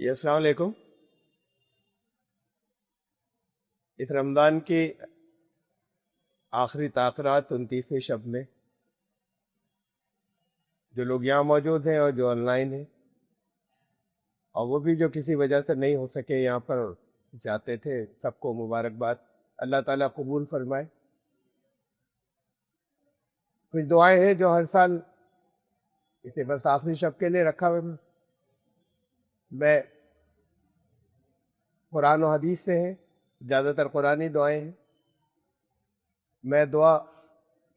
جی السلام علیکم. اس رمضان کی آخری تاخیرات 29ویں شب میں جو لوگ یہاں موجود ہیں اور جو آن لائن ہیں اور وہ بھی جو کسی وجہ سے نہیں ہو سکے یہاں پر جاتے تھے، سب کو مبارکباد. اللہ تعالیٰ قبول فرمائے. کچھ دعائیں ہیں جو ہر سال اسے بس آخری شب کے لیے رکھا ہوا ہے. میں قرآن و حدیث سے ہیں، زیادہ تر قرآنی دعائیں ہیں. میں دعا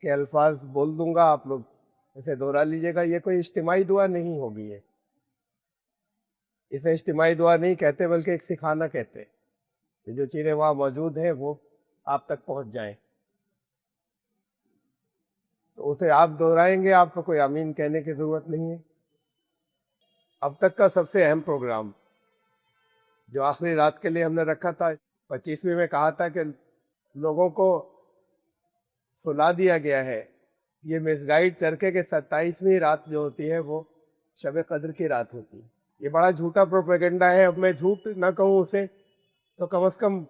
کے الفاظ بول دوں گا، آپ لوگ اسے دوہرا لیجیے گا. یہ کوئی اجتماعی دعا نہیں ہوگی، اسے اجتماعی دعا نہیں کہتے بلکہ ایک سکھانا کہتے ہیں. جو چیزیں وہاں موجود ہیں وہ آپ تک پہنچ جائیں تو اسے آپ دہرائیں گے، آپ کو کوئی آمین کہنے کی ضرورت نہیں ہے. اب تک کا سب سے اہم پروگرام جو آخری رات کے لیے ہم نے رکھا تھا، 25ویں میں کہا تھا کہ لوگوں کو سلا دیا گیا ہے. یہ مس گائیڈ چرکے کے 27ویں رات جو ہوتی ہے وہ شب قدر کی رات ہوتی ہے. یہ بڑا جھوٹا پروپیگنڈا ہے. اب میں جھوٹ نہ کہوں اسے تو کم از کم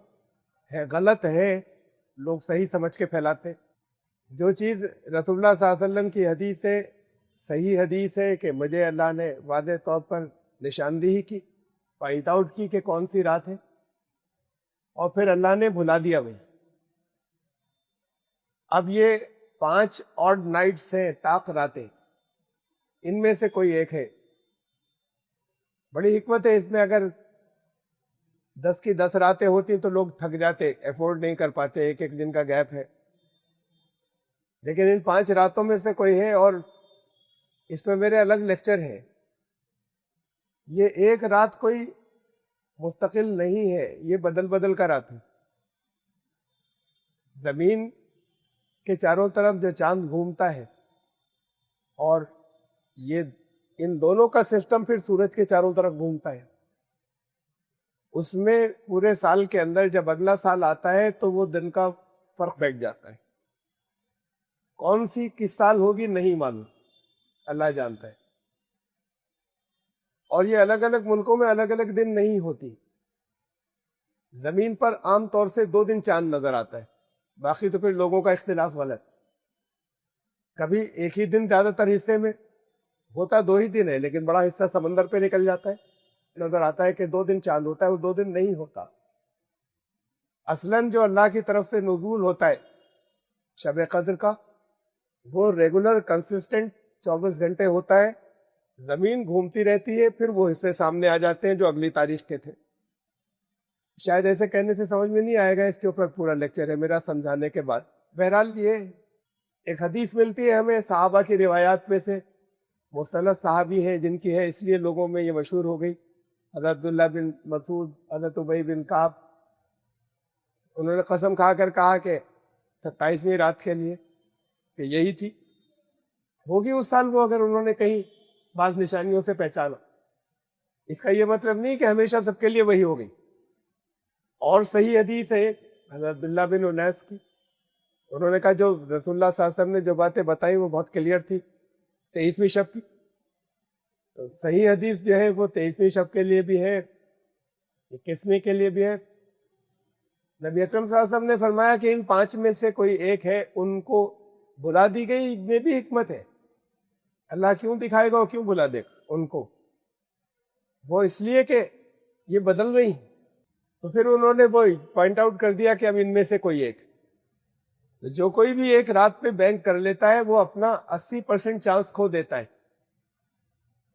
ہے، غلط ہے، لوگ صحیح سمجھ کے پھیلاتے. جو چیز رسول اللہ صلی اللہ علیہ وسلم کی حدیث ہے، صحیح حدیث ہے کہ مجھے اللہ نے واضح طور پر نشاندہی کی، پوائنٹ آؤٹ کی کہ کون سی رات ہے، اور پھر اللہ نے بھلا دیا بھائی. اب یہ 5 آڈ نائٹس ہیں، طاق راتیں، ان میں سے کوئی ایک ہے. بڑی حکمت ہے اس میں. اگر 10 کی 10 راتیں ہوتی تو لوگ تھک جاتے، افورڈ نہیں کر پاتے، ایک ایک دن کا گیپ ہے. لیکن ان 5 راتوں میں سے کوئی ہے، اور اس میں میرے الگ لیکچر ہیں. یہ ایک رات کوئی مستقل نہیں ہے، یہ بدل بدل کر رات ہے. زمین کے چاروں طرف جو چاند گھومتا ہے، اور یہ ان دونوں کا سسٹم پھر سورج کے چاروں طرف گھومتا ہے. اس میں پورے سال کے اندر جب اگلا سال آتا ہے تو وہ دن کا فرق بیٹھ جاتا ہے. کون سی کس سال ہوگی نہیں معلوم، اللہ جانتا ہے. اور یہ الگ الگ ملکوں میں الگ الگ دن نہیں ہوتی. زمین پر عام طور سے 2 دن چاند نظر آتا ہے، باقی تو پھر لوگوں کا اختلاف غلط. کبھی ایک ہی دن زیادہ تر حصے میں ہوتا، 2 ہی دن ہے، لیکن بڑا حصہ سمندر پہ نکل جاتا ہے، نظر آتا ہے کہ 2 دن چاند ہوتا ہے، وہ 2 دن نہیں ہوتا. اصلاً جو اللہ کی طرف سے نزول ہوتا ہے شب قدر کا، وہ ریگولر کنسسٹنٹ 24 گھنٹے ہوتا ہے. زمین گھومتی رہتی ہے، پھر وہ حصے سامنے آ جاتے ہیں جو اگلی تاریخ کے تھے. شاید ایسے کہنے سے سمجھ میں نہیں آئے گا، اس کے اوپر پورا لیکچر ہے میرا سمجھانے کے بعد. بہرحال یہ ایک حدیث ملتی ہے ہمیں صحابہ کی روایات میں سے. مستند صحابی ہیں جن کی ہے، اس لیے لوگوں میں یہ مشہور ہو گئی. حضرت عبداللہ بن مسعود، حضرت ابی بن کعب، انہوں نے قسم کھا کر کہا کہ 27ویں رات کے لیے کہ یہی تھی. ہوگی اس سال وہ، اگر انہوں نے کہیں بعض نشانیوں سے پہچانا. اس کا یہ مطلب نہیں کہ ہمیشہ سب کے لیے وہی ہو گئی. اور صحیح حدیث ہے حضرت عبداللہ بن انیس کی، انہوں نے کہا جو رسول اللہ صلی اللہ علیہ وسلم نے جو باتیں بتائی وہ بہت کلیئر تھی، 23ویں شب کی. تو صحیح حدیث جو ہے وہ 23ویں شب کے لیے بھی ہے، 21ویں کے لیے بھی ہے. نبی اکرم صلی اللہ علیہ وسلم نے فرمایا کہ ان 5 میں سے کوئی ایک ہے، ان کو بلا دی گئی. میں بھی حکمت ہے، اللہ کیوں دکھائے گا اور کیوں بلا دے گا ان کو؟ وہ اس لیے کہ یہ بدل رہی ہیں. تو پھر انہوں نے وہ پوائنٹ آؤٹ کر دیا کہ اب ان میں سے کوئی ایک. جو کوئی بھی ایک رات پہ بینک کر لیتا ہے وہ اپنا 80% چانس کھو دیتا ہے.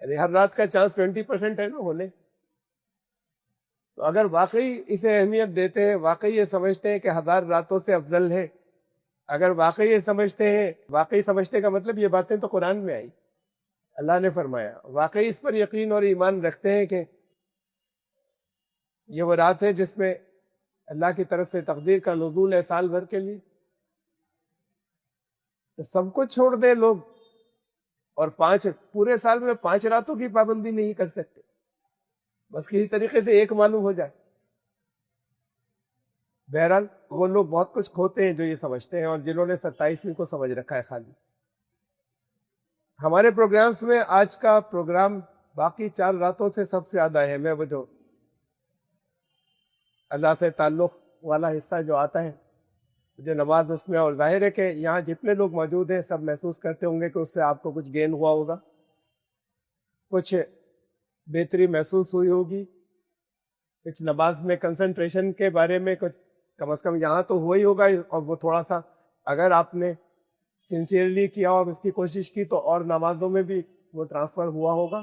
یعنی ہر رات کا چانس 20% ہے نا ہونے. تو اگر واقعی اسے اہمیت دیتے ہیں، واقعی یہ سمجھتے ہیں کہ 1000 راتوں سے افضل ہے، اگر واقعی یہ سمجھتے ہیں، واقعی سمجھتے کا مطلب یہ باتیں تو قرآن میں آئی، اللہ نے فرمایا، واقعی اس پر یقین اور ایمان رکھتے ہیں کہ یہ وہ رات ہے جس میں اللہ کی طرف سے تقدیر کا نزول ہے سال بھر کے لیے، تو سب کچھ چھوڑ دیں لوگ، اور پورے سال میں 5 راتوں کی پابندی نہیں کر سکتے، بس کسی طریقے سے ایک معلوم ہو جائے. بہرحال وہ لوگ بہت کچھ کھوتے ہیں جو یہ سمجھتے ہیں، اور جنہوں نے 27ویں کو سمجھ رکھا ہے خالی. ہمارے پروگرامز میں آج کا پروگرام باقی 4 راتوں سے سب سے زیادہ اہم ہے وہ جو اللہ سے تعلق والا حصہ جو آتا ہے، جو نماز اس میں، اور ظاہر ہے کہ یہاں جتنے لوگ موجود ہیں سب محسوس کرتے ہوں گے کہ اس سے آپ کو کچھ گین ہوا ہوگا، کچھ بہتری محسوس ہوئی ہوگی، کچھ نماز میں کنسنٹریشن کے بارے میں کچھ کم از کم یہاں تو ہوا ہی ہوگا، اور وہ تھوڑا سا اگر آپ نے سنسیئرلی کیا اور اس کی کوشش کی تو اور نمازوں میں بھی وہ ٹرانسفر ہوا ہوگا.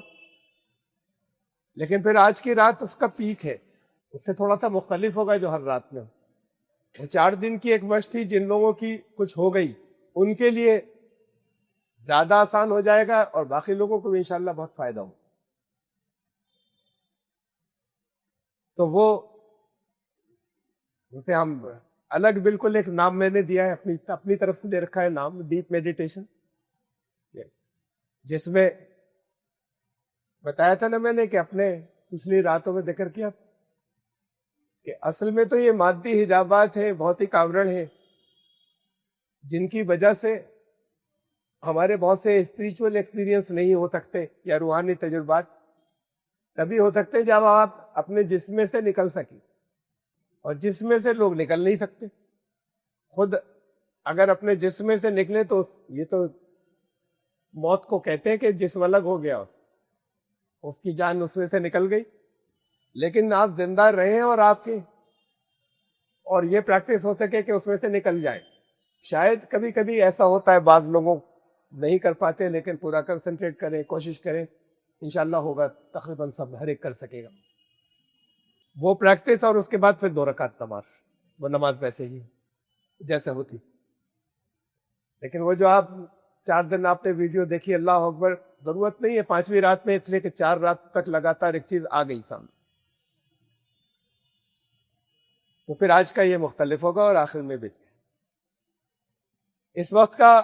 لیکن پھر آج کی رات اس کا پیک ہے، اس سے تھوڑا سا مختلف ہوگا جو ہر رات میں. وہ 4 دن کی ایک مشق تھی، جن لوگوں کی کچھ ہو گئی ان کے لیے زیادہ آسان ہو جائے گا، اور باقی لوگوں کو بھی انشاءاللہ بہت فائدہ ہو. تو وہ جسے ہم الگ بالکل ایک نام میں نے دیا ہے، اپنی طرف سے دے رکھا ہے نام، ڈیپ میڈیٹیشن، جس میں بتایا تھا نا میں نے کہ اپنے پچھلی راتوں میں ذکر کیا کہ اصل میں تو یہ مادی حجابات ہیں، بھوتک آورن ہیں، جن کی وجہ سے ہمارے بہت سے اسپریچول ایکسپیرینس نہیں ہو سکتے، یا روحانی تجربات تبھی ہو سکتے ہیں جب آپ اپنے جسم میں سے نکل سکیں، اور جسم میں سے لوگ نکل نہیں سکتے. خود اگر اپنے جسم میں سے نکلے تو یہ تو موت کو کہتے ہیں کہ جسم الگ ہو گیا، اس کی جان اس میں سے نکل گئی. لیکن آپ زندہ رہیں اور آپ کی اور یہ پریکٹس ہو سکے کہ اس میں سے نکل جائے. شاید کبھی کبھی ایسا ہوتا ہے، بعض لوگوں نہیں کر پاتے، لیکن پورا کنسنٹریٹ کریں، کوشش کریں، انشاءاللہ ہوگا، تقریباً سب ہر ایک کر سکے گا وہ پریکٹس. اور اس کے بعد پھر 2 رکعت نماز، وہ نماز ویسے ہی جیسے ہوتی. لیکن وہ جو آپ 4 دن آپ نے ویڈیو دیکھی، اللہ اکبر، ضرورت نہیں ہے 5ویں رات میں، اس لیے کہ 4 رات تک لگاتار ایک چیز آ گئی سامنے. تو پھر آج کا یہ مختلف ہوگا، اور آخر میں بھی اس وقت کا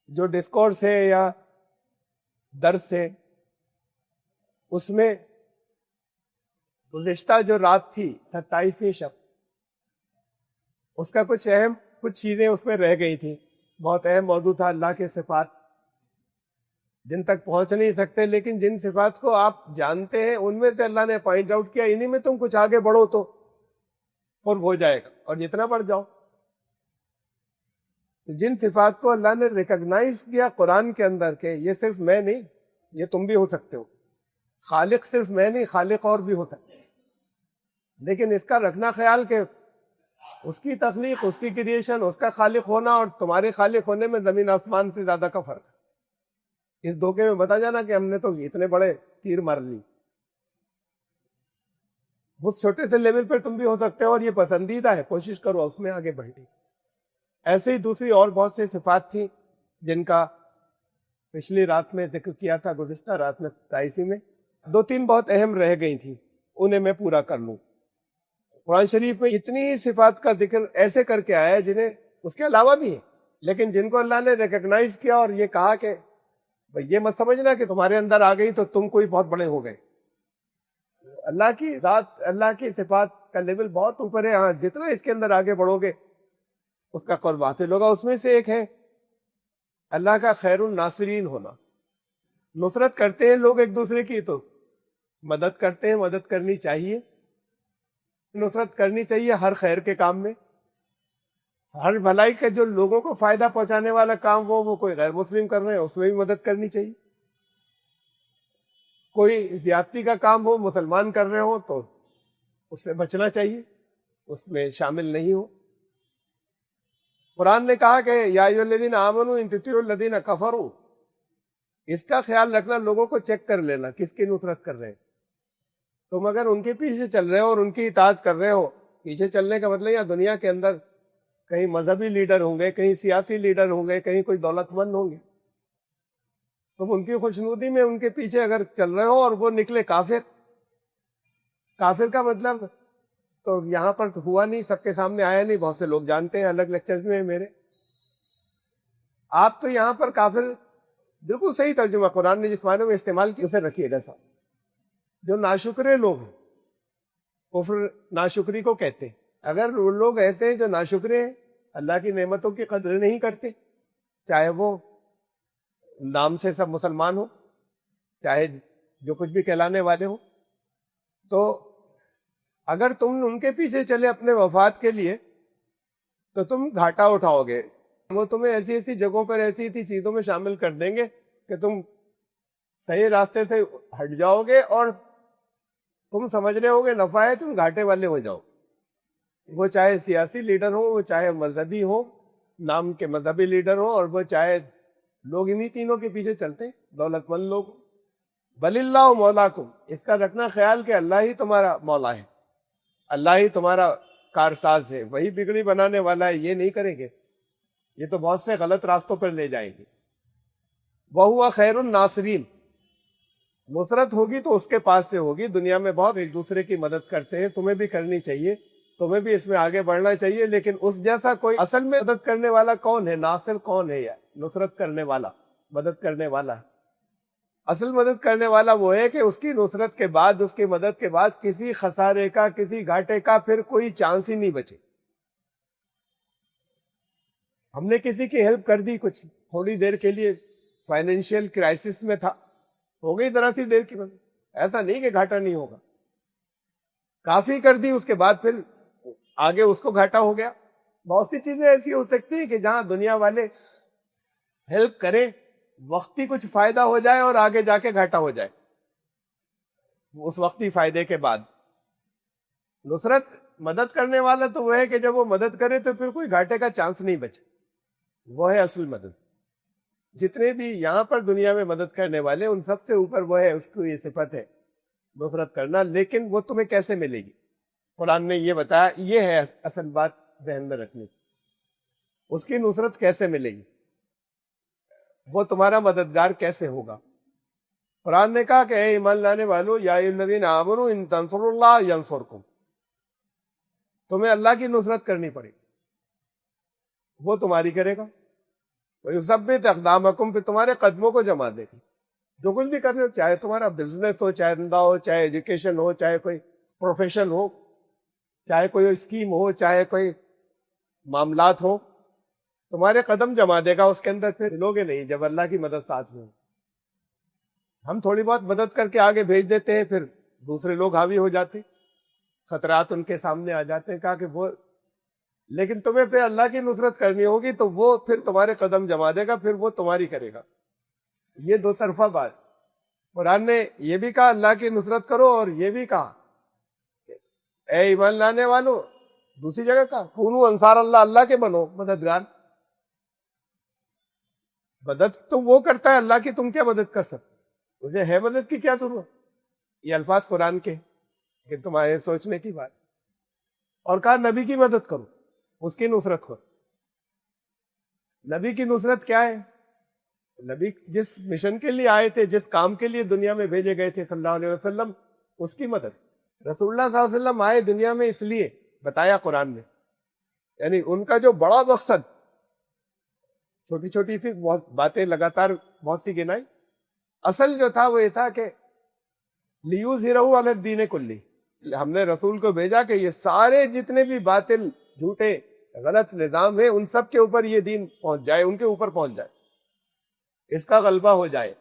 جو ڈسکورس ہے یا درس ہے، اس میں گزشتہ جو رات تھی 27ویں شب، اس کا کچھ چیزیں اس میں رہ گئی تھیں. بہت اہم موضوع تھا اللہ کے صفات، جن تک پہنچ نہیں سکتے، لیکن جن صفات کو آپ جانتے ہیں ان میں سے اللہ نے پوائنٹ آؤٹ کیا، انہی میں تم کچھ آگے بڑھو تو قرب ہو جائے گا، اور جتنا بڑھ جاؤ. تو جن صفات کو اللہ نے ریکگنائز کیا قرآن کے اندر کہ یہ صرف میں نہیں، یہ تم بھی ہو سکتے ہو. خالق صرف میں نہیں، خالق اور بھی ہو سکتے. لیکن اس کا رکھنا خیال کہ اس کی تخلیق، اس کی کریشن، اس کا خالق ہونا اور تمہارے خالق ہونے میں زمین آسمان سے زیادہ کا فرق ہے. اس دھوکے میں بتا جانا کہ ہم نے تو اتنے بڑے تیر مار لی. اس چھوٹے سے لیول پر تم بھی ہو سکتے ہو، اور یہ پسندیدہ ہے، کوشش کرو اس میں آگے بڑھنے. ایسے ہی دوسری اور بہت سی صفات تھیں جن کا پچھلی رات میں ذکر کیا تھا، گزشتہ رات میں 27 میں 2-3 بہت اہم رہ گئی تھیں، انہیں میں پورا کر لوں. قرآن شریف میں اتنی صفات کا ذکر ایسے کر کے آیا ہے جنہیں اس کے علاوہ بھی ہیں، لیکن جن کو اللہ نے ریکگنائز کیا اور یہ کہا کہ بھئی یہ مت سمجھنا کہ تمہارے اندر آ گئی تو تم کوئی بہت بڑے ہو گئے. اللہ کی ذات، اللہ کی صفات کا لیول بہت اوپر ہے. ہاں، جتنا اس کے اندر آگے بڑھو گے اس کا قرب حاصل ہوگا. اس میں سے ایک ہے اللہ کا خیر الناصرین ہونا. نصرت کرتے ہیں لوگ ایک دوسرے کی تو مدد کرتے ہیں، مدد کرنی چاہیے، نصرت کرنی چاہیے ہر خیر کے کام میں. ہر بھلائی کا جو لوگوں کو فائدہ پہنچانے والا کام وہ کوئی غیر مسلم کر رہے ہیں، اس میں بھی مدد کرنی چاہیے. کوئی زیادتی کا کام ہو، مسلمان کر رہے ہو تو اس سے بچنا چاہیے، اس میں شامل نہیں ہو. قرآن نے کہا کہ یا ایھا الذین آمنوا ان تطیعوا الذین کفروا، اس کا خیال رکھنا، لوگوں کو چیک کر لینا کس کی نصرت کر رہے ہیں. تم اگر ان کے پیچھے چل رہے ہو اور ان کی اطاعت کر رہے ہو، پیچھے چلنے کا مطلب یا دنیا کے اندر کہیں مذہبی لیڈر ہوں گے، کہیں سیاسی لیڈر ہوں گے، کہیں کوئی دولت مند ہوں گے، تم ان کی خوشنودی میں ان کے پیچھے اگر چل رہے ہو اور وہ نکلے کافر. کافر کا مطلب تو یہاں پر ہوا نہیں، سب کے سامنے آیا نہیں، بہت سے لوگ جانتے ہیں، الگ لیکچرز میں میرے. آپ تو یہاں پر کافر بالکل صحیح ترجمہ قرآن نے جس معنی میں استعمال کیا اسے رکھیے گا صاحب. جو ناشکرے لوگ ہیں، کفر ناشکری کو کہتے ہیں. اگر وہ لوگ ایسے ہیں جو ناشکرے ہیں، اللہ کی نعمتوں کی قدر نہیں کرتے، چاہے وہ نام سے سب مسلمان ہو، چاہے جو کچھ بھی کہلانے والے ہوں. تو اگر تم ان کے پیچھے چلے اپنے مفاد کے لیے تو تم گھاٹا اٹھاؤ گے. وہ تمہیں ایسی ایسی جگہوں پر ایسی ایسی چیزوں میں شامل کر دیں گے کہ تم صحیح راستے سے ہٹ جاؤ گے اور تم سمجھ رہے ہو گے نفع ہے, تم گھاٹے والے ہو جاؤ. وہ چاہے سیاسی لیڈر ہو, وہ چاہے مذہبی ہو, نام کے مذہبی لیڈر ہو, اور وہ چاہے لوگ انہی تینوں کے پیچھے چلتے ہیں, دولت مند لوگ. بل اللہ مولاکم, اس کا رکھنا خیال کہ اللہ ہی تمہارا مولا ہے, اللہ ہی تمہارا کارساز ہے, وہی بگڑی بنانے والا ہے. یہ نہیں کریں گے, یہ تو بہت سے غلط راستوں پر لے جائیں گے. وَهُوَ خَيْرُ النَّاصِرِينَ, نصرت ہوگی تو اس کے پاس سے ہوگی. دنیا میں بہت ایک دوسرے کی مدد کرتے ہیں, تمہیں بھی کرنی چاہیے, تمہیں بھی اس میں آگے بڑھنا چاہیے. لیکن اس جیسا کوئی اصل میں مدد کرنے والا کون ہے؟ ناصر کون ہے؟ یا نصرت کرنے والا, مدد کرنے والا. اصل مدد کرنے والا وہ ہے کہ اس کی نصرت کے بعد, اس کی مدد کے بعد کسی خسارے کا, کسی گھاٹے کا پھر کوئی چانس ہی نہیں بچے. ہم نے کسی کی ہیلپ کر دی کچھ تھوڑی دیر کے لیے, فائنینشیل کرائسس میں تھا, ہو گئی ذرا سی دیر کی مدد, ایسا نہیں کہ گھاٹا نہیں ہوگا. کافی کر دی, اس کے بعد پھر آگے اس کو گھاٹا ہو گیا. بہت سی چیزیں ایسی ہو سکتی ہیں کہ جہاں دنیا والے ہیلپ کریں, وقتی کچھ فائدہ ہو جائے اور آگے جا کے گھاٹا ہو جائے. اس وقتی فائدے کے بعد نصرت مدد کرنے والا تو وہ ہے کہ جب وہ مدد کرے تو پھر کوئی گھاٹے کا چانس نہیں بچے. وہ ہے اصل مدد. جتنے بھی یہاں پر دنیا میں مدد کرنے والے, ان سب سے اوپر وہ ہے, اس کو یہ صفت ہے نصرت کرنا. لیکن وہ تمہیں کیسے ملے گی؟ قرآن نے یہ بتایا, یہ ہے اصل بات ذہن میں رکھنی. اس کی نصرت کیسے ملے گی, وہ تمہارا مددگار کیسے ہوگا؟ قرآن نے کہا کہ اے ایمان لانے والو, یا ایھا الذین آمنوا ان تنصروا اللہ ینصرکم, تمہیں اللہ کی نصرت کرنی پڑے گی, وہ تمہاری کرے گا. وَيُثَبِّتْ أَقْدَامَكُمْ, پہ تمہارے قدموں کو جما دے گی. جو کچھ بھی کر رہے ہو, چاہے تمہارا بزنس ہو, چاہے دھندا ہو, چاہے ایجوکیشن ہو, چاہے کوئی پروفیشن ہو, چاہے کوئی اسکیم ہو, چاہے کوئی معاملات ہو, تمہارے قدم جما دے گا اس کے اندر. پھر لوگے نہیں جب اللہ کی مدد ساتھ میں ہو. ہم تھوڑی بہت مدد کر کے آگے بھیج دیتے ہیں, پھر دوسرے لوگ حاوی ہو جاتے, خطرات ان کے سامنے آ جاتے ہیں. کہا کہ وہ, لیکن تمہیں پھر اللہ کی نصرت کرنی ہوگی تو وہ پھر تمہارے قدم جما دے گا, پھر وہ تمہاری کرے گا. یہ دو طرفہ بات. قرآن نے یہ بھی کہا اللہ کی نصرت کرو, اور یہ بھی کہا اے ایمان لانے والو, دوسری جگہ کہا کونوا انصار اللہ, اللہ کے بنو مددگار. مدد تو وہ کرتا ہے اللہ کی, تم کیا مدد کر سکتے, اسے ہے مدد کی کیا ضرورت. یہ الفاظ قرآن کے کہ تمہارے سوچنے کی بات. اور کہا نبی کی مدد کرو, اس کی نصرت کرو. نبی کی نصرت کیا ہے؟ نبی جس مشن کے لیے آئے تھے, جس کام کے لیے دنیا میں بھیجے گئے تھے صلی اللہ علیہ وسلم, اس کی مدد. رسول اللہ صلی اللہ علیہ وسلم آئے دنیا میں اس لیے بتایا قرآن نے, یعنی ان کا جو بڑا مقصد, چھوٹی چھوٹی سی بہت باتیں لگاتار بہت سی گنائی, اصل جو تھا وہ یہ تھا کہ لیظہرہ علی الدین کلہ, ہم نے رسول کو بھیجا کہ یہ سارے جتنے بھی باطل, جھوٹے, غلط نظام ہے, ان سب کے اوپر یہ دین پہنچ جائے, ان کے اوپر پہنچ جائے, اس کا غلبہ ہو جائے.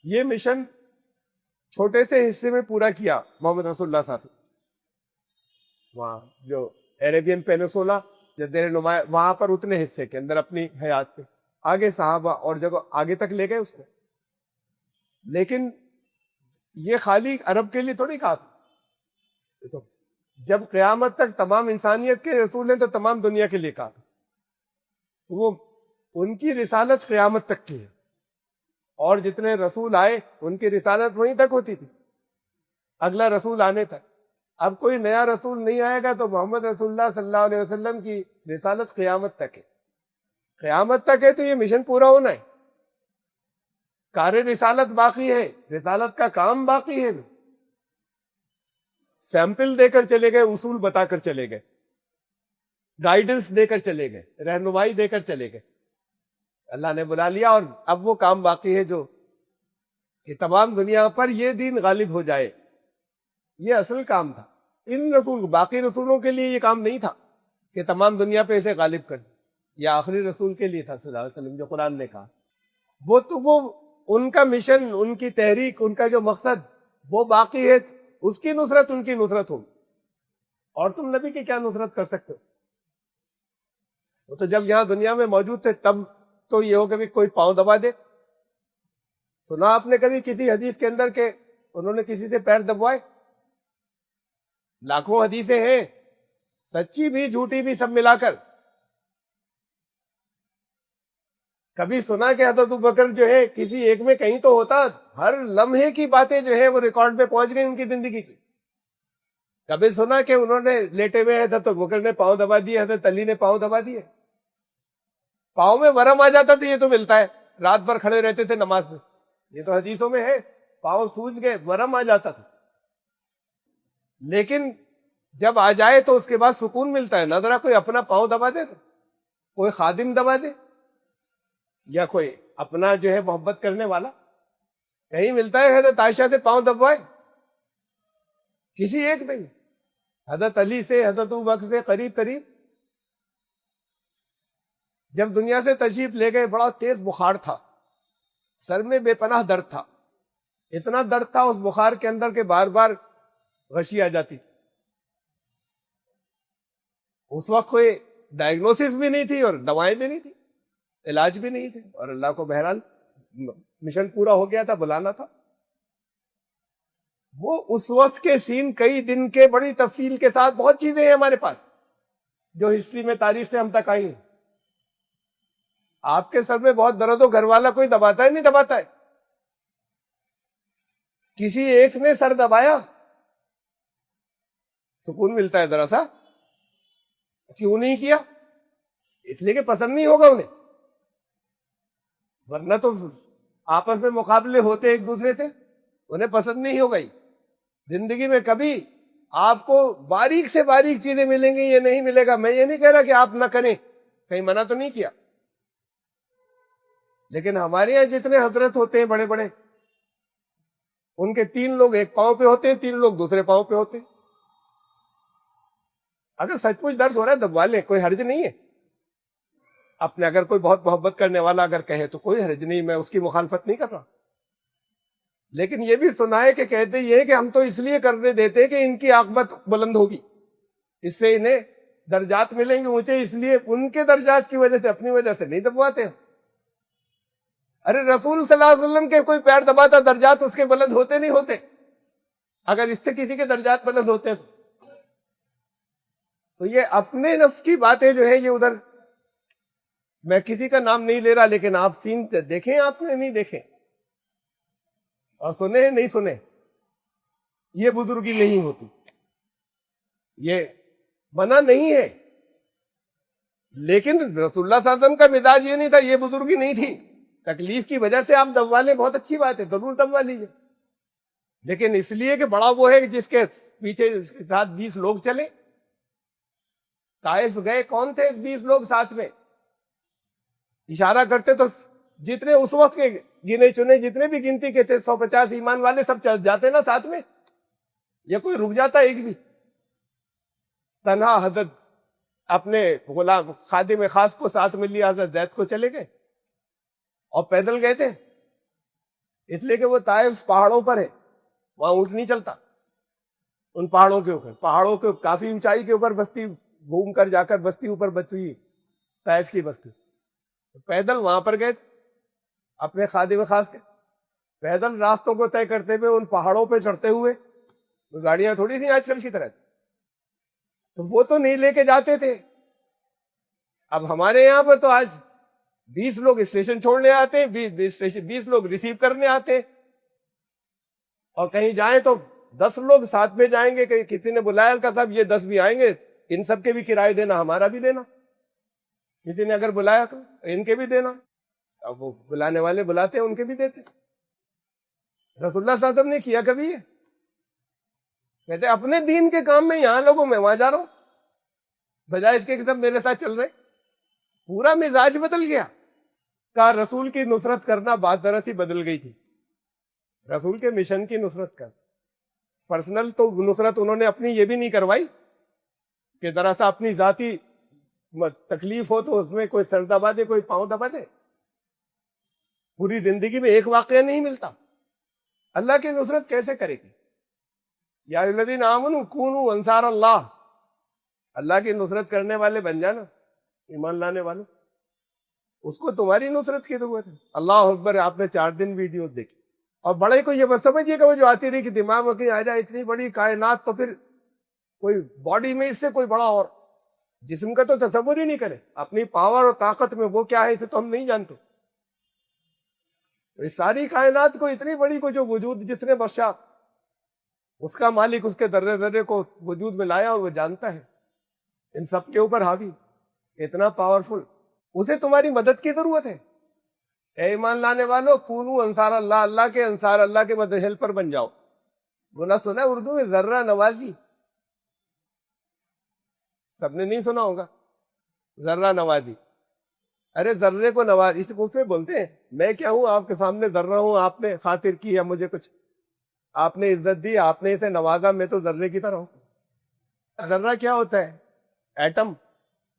یہ مشن چھوٹے سے حصے میں پورا کیا محمد رسول اللہ صلی اللہ علیہ وسلم. وہاں جو عربین پینسولا, جزیرہ نما, وہاں پر اتنے حصے کے اندر اپنی حیات پہ آگے صحابہ اور جگہ آگے تک لے گئے اس کو. لیکن یہ خالی عرب کے لیے تھوڑی کہا تھا, تو جب قیامت تک تمام انسانیت کے رسول ہیں تو تمام دنیا کے لیے کہا تھا. وہ ان کی رسالت قیامت تک کی ہے, اور جتنے رسول آئے ان کی رسالت وہیں تک ہوتی تھی, اگلا رسول آنے تک. اب کوئی نیا رسول نہیں آئے گا, تو محمد رسول اللہ صلی اللہ علیہ وسلم کی رسالت قیامت تک ہے. قیامت تک ہے تو یہ مشن پورا ہونا ہے. کار رسالت باقی ہے, رسالت کا کام باقی ہے. سیمپل دے کر چلے گئے, اصول بتا کر چلے گئے, گائیڈنس دے کر چلے گئے, رہنمائی دے کر چلے گئے. اللہ نے بلا لیا, اور اب وہ کام باقی ہے جو کہ تمام دنیا پر یہ دین غالب ہو جائے. یہ اصل کام تھا. ان رسول, باقی رسولوں کے لیے یہ کام نہیں تھا کہ تمام دنیا پہ اسے غالب کر. یہ آخری رسول کے لیے تھا صلی اللہ علیہ وسلم, جو قرآن نے کہا. وہ تو وہ ان کا مشن، ان کی تحریک، ان کا جو مقصد وہ باقی ہے، اس کی نصرت ان کی نصرت ہو، اور تم نبی کی کیا نصرت کر سکتے ہو؟ وہ تو جب یہاں دنیا میں موجود تھے تب تو یہ ہو کبھی کوئی پاؤں دبا دے. سنا آپ نے کبھی کسی حدیث کے اندر کہ انہوں نے کسی سے پیر دبوائے؟ لاکھوں حدیثیں ہیں، سچی بھی جھوٹی بھی سب ملا کر. کبھی سنا کہ حضرت ابوبکر جو ہے کسی ایک میں کہیں تو ہوتا، ہر لمحے کی باتیں جو ہے وہ ریکارڈ پہ پہنچ گئی ان کی زندگی کی. کبھی سنا کہ انہوں نے لیٹے ہوئے حضرت ابوبکر نے پاؤں دبا دیے، حضرت علی نے پاؤں دبا دیے؟ پاؤں میں ورم آ جاتا تھا، یہ تو ملتا ہے، رات بھر کھڑے رہتے تھے نماز میں، یہ تو حدیثوں میں ہے، پاؤں سوج گئے، ورم آ جاتا تھا. لیکن جب آ جائے تو اس کے بعد سکون ملتا ہے. نظرا کوئی اپنا پاؤں دبا دے، کوئی خادم دبا دے، یا کوئی اپنا جو ہے محبت کرنے والا کہیں ملتا ہے حضرت عائشہ سے پاؤں دبوائے؟ کسی ایک نہیں. حضرت علی سے، حضرت ابوبکر سے قریب قریب. جب دنیا سے تشریف لے گئے بڑا تیز بخار تھا، سر میں بے پناہ درد تھا، اتنا درد تھا اس بخار کے اندر کہ بار بار غشی آ جاتی تھی. اس وقت کوئی ڈائگنوسس بھی نہیں تھی اور دوائیں بھی نہیں تھی، علاج بھی نہیں تھے، اور اللہ کو بہرحال مشن پورا ہو گیا تھا، بلانا تھا. وہ اس وقت کے سین کئی دن کے بڑی تفصیل کے ساتھ، بہت چیزیں ہیں ہمارے پاس جو ہسٹری میں تاریخ سے ہم تک آئی ہیں. آپ کے سر میں بہت درد ہو، گھر والا کوئی دباتا ہے؟ نہیں دباتا ہے. کسی ایک نے سر دبایا، سکون ملتا ہے ذرا سا. کیوں نہیں کیا؟ اس لیے کہ پسند نہیں ہوگا انہیں، ورنہ تو آپس میں مقابلے ہوتے ایک دوسرے سے، انہیں پسند نہیں ہو گئی. زندگی میں کبھی آپ کو باریک سے باریک چیزیں ملیں گی، یہ نہیں ملے گا. میں یہ نہیں کہہ رہا کہ آپ نہ کریں، کہیں منع تو نہیں کیا، لیکن ہمارے یہاں جتنے حضرت ہوتے ہیں بڑے بڑے، ان کے 3 لوگ ایک پاؤں پہ ہوتے ہیں، 3 لوگ دوسرے پاؤں پہ ہوتے ہیں. اگر سچ مچ درد ہو رہا ہے دبوا لیں، کوئی حرج نہیں ہے. اپنے اگر کوئی بہت محبت کرنے والا اگر کہے تو کوئی حرج نہیں، میں اس کی مخالفت نہیں کر رہا. لیکن یہ بھی سنا ہے کہ کہتے یہ کہ ہم تو اس لیے کرنے دیتے کہ ان کی عاقبت بلند ہوگی، اس سے انہیں درجات ملیں گے اونچے، اس لیے ان کے درجات کی وجہ سے، اپنی وجہ سے نہیں دبواتے. ارے رسول صلی اللہ علیہ وسلم کے کوئی پیر دباتا درجات اس کے بلند ہوتے نہیں ہوتے؟ اگر اس سے کسی کے درجات بلند ہوتے ہیں تو یہ اپنے نفس کی باتیں جو ہے یہ ادھر، میں کسی کا نام نہیں لے رہا، لیکن آپ سین دیکھیں، آپ نے نہیں دیکھیں اور سنے ہیں نہیں سنے، یہ بزرگی نہیں ہوتی. یہ منع نہیں ہے، لیکن رسول اللہ صلی اللہ علیہ وسلم کا مزاج یہ نہیں تھا، یہ بزرگی نہیں تھی. تکلیف کی وجہ سے آپ دبوا لیں، بہت اچھی بات ہے، ضرور دبوا لیجیے، لیکن اس لیے کہ بڑا وہ ہے جس کے پیچھے اس کے ساتھ 20 لوگ چلے. طائف گئے، کون تھے 20 لوگ ساتھ میں؟ اشارہ کرتے تو جتنے اس وقت کے گنے چنے جتنے بھی گنتی کے تھے 150 ایمان والے سب چل جاتے نا ساتھ میں، یہ کوئی رک جاتا ایک بھی؟ تنہا حضرت اپنے غلام خادم خاص کو ساتھ میں لیا، حضرت زید کو چلے گئے اور پیدل گئے تھے، اس لیے کہ وہ طائف پہاڑوں پر ہے، وہاں اونٹ نہیں چلتا. ان پہاڑوں کے اوپر، پہاڑوں کے کافی اونچائی کے اوپر بستی گھوم کر جا کر بستی اوپر بچی طائف کی بستی، پیدل وہاں پر گئے تھے اپنے خادم خاص کے، پیدل راستوں کو طے کرتے ہوئے ان پہاڑوں پہ چڑھتے ہوئے. گاڑیاں تھوڑی تھیں آج کل کی طرح، تو وہ تو نہیں لے کے جاتے تھے. اب ہمارے یہاں پر تو آج 20 لوگ اسٹیشن چھوڑنے آتے ہیں، 20 لوگ ریسیو کرنے آتے ہیں، اور کہیں جائیں تو 10 لوگ ساتھ میں جائیں گے کہ کسی نے بلایا کہ صاحب یہ 10 بھی آئیں گے، ان سب کے بھی کرائے دینا، ہمارا بھی دینا. کسی نے اگر بلایا تو ان کے بھی دینا. اب وہ بلانے والے بلاتے ہیں، ان کے بھی دیتے. رسول اللہ صلی اللہ علیہ وسلم نے کیا کبھی یہ؟ کہتے اپنے دین کے کام میں یہاں لوگوں میں وہاں جا رہا ہوں، بجائے اس کے سب میرے ساتھ چل رہے. پورا مزاج بدل گیا. کا رسول کی نصرت کرنا بات درس ہی بدل گئی تھی. رسول کے مشن کی نصرت کر، پرسنل تو نصرت انہوں نے اپنی یہ بھی نہیں کروائی کہ ذرا سا اپنی ذاتی تکلیف ہو تو اس میں کوئی سر دبا دے، کوئی پاؤں دبا دے. پوری زندگی میں ایک واقعہ نہیں ملتا. اللہ کی نصرت کیسے کرے گی؟ یا الذین آمنوا کونوا انصار اللہ، اللہ کی نصرت کرنے والے بن جانا، ایمان لانے والوں. اس کو تمہاری نصرت کی ضرورت ہے. اللہ اکبر. آپ نے 4 دن ویڈیو دیکھی اور بڑے کو یہ بس سمجھیے کہ وہ جو آتی رہی کہ دماغ میں کہ آ جائے اتنی بڑی کائنات، تو پھر کوئی باڈی میں اس سے کوئی بڑا اور جسم کا تو تصور ہی نہیں کرے. اپنی پاور اور طاقت میں وہ کیا ہے اسے تو ہم نہیں جانتے. تو اس ساری کائنات کو اتنی بڑی کو جو وجود جس نے بخشا، اس کا مالک اس کے ذرے ذرے کو وجود میں لایا اور وہ جانتا ہے، ان سب کے اوپر حاوی، اتنا پاورفل. اسے تمہاری مدد کی ضرورت ہے. اے ایمان لانے والو کونوا انصار اللہ، اللہ کے انصار، اللہ کے مدد ہیلپر بن جاؤ. بولا سنا ہے اردو میں ذرہ نوازی، سب نے نہیں سنا ہوگا ذرہ نوازی. ارے ذرے کو نواز اس میں بولتے ہیں میں کیا ہوں آپ کے سامنے ذرہ ہوں، آپ نے خاطر کی ہے مجھے کچھ، آپ نے عزت دی، آپ نے اسے نوازا، میں تو ذرے کی طرح ہوں. ذرہ کیا ہوتا ہے؟ ایٹم.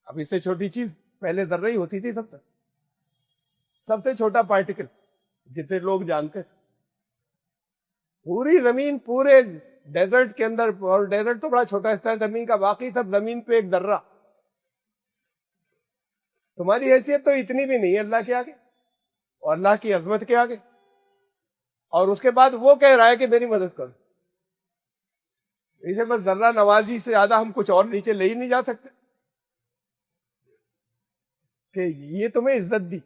اب اس سے چھوٹی چیز پہلے ذرہ ہی ہوتی تھی، سب سے چھوٹا پارٹیکل جسے لوگ جانتے تھے. پوری زمین، پورے ڈیزرٹ کے اندر، اور ڈیزرٹ تو بڑا چھوٹا حصہ ہے زمین کا، باقی سب زمین پہ ایک ذرہ. تمہاری حیثیت تو اتنی بھی نہیں ہے اللہ کے آگے اور اللہ کی عظمت کے آگے، اور اس کے بعد وہ کہہ رہا ہے کہ میری مدد کرو. اسے بس ذرہ نوازی سے زیادہ ہم کچھ اور نیچے لے ہی نہیں جا سکتے کہ یہ تمہیں عزت دی،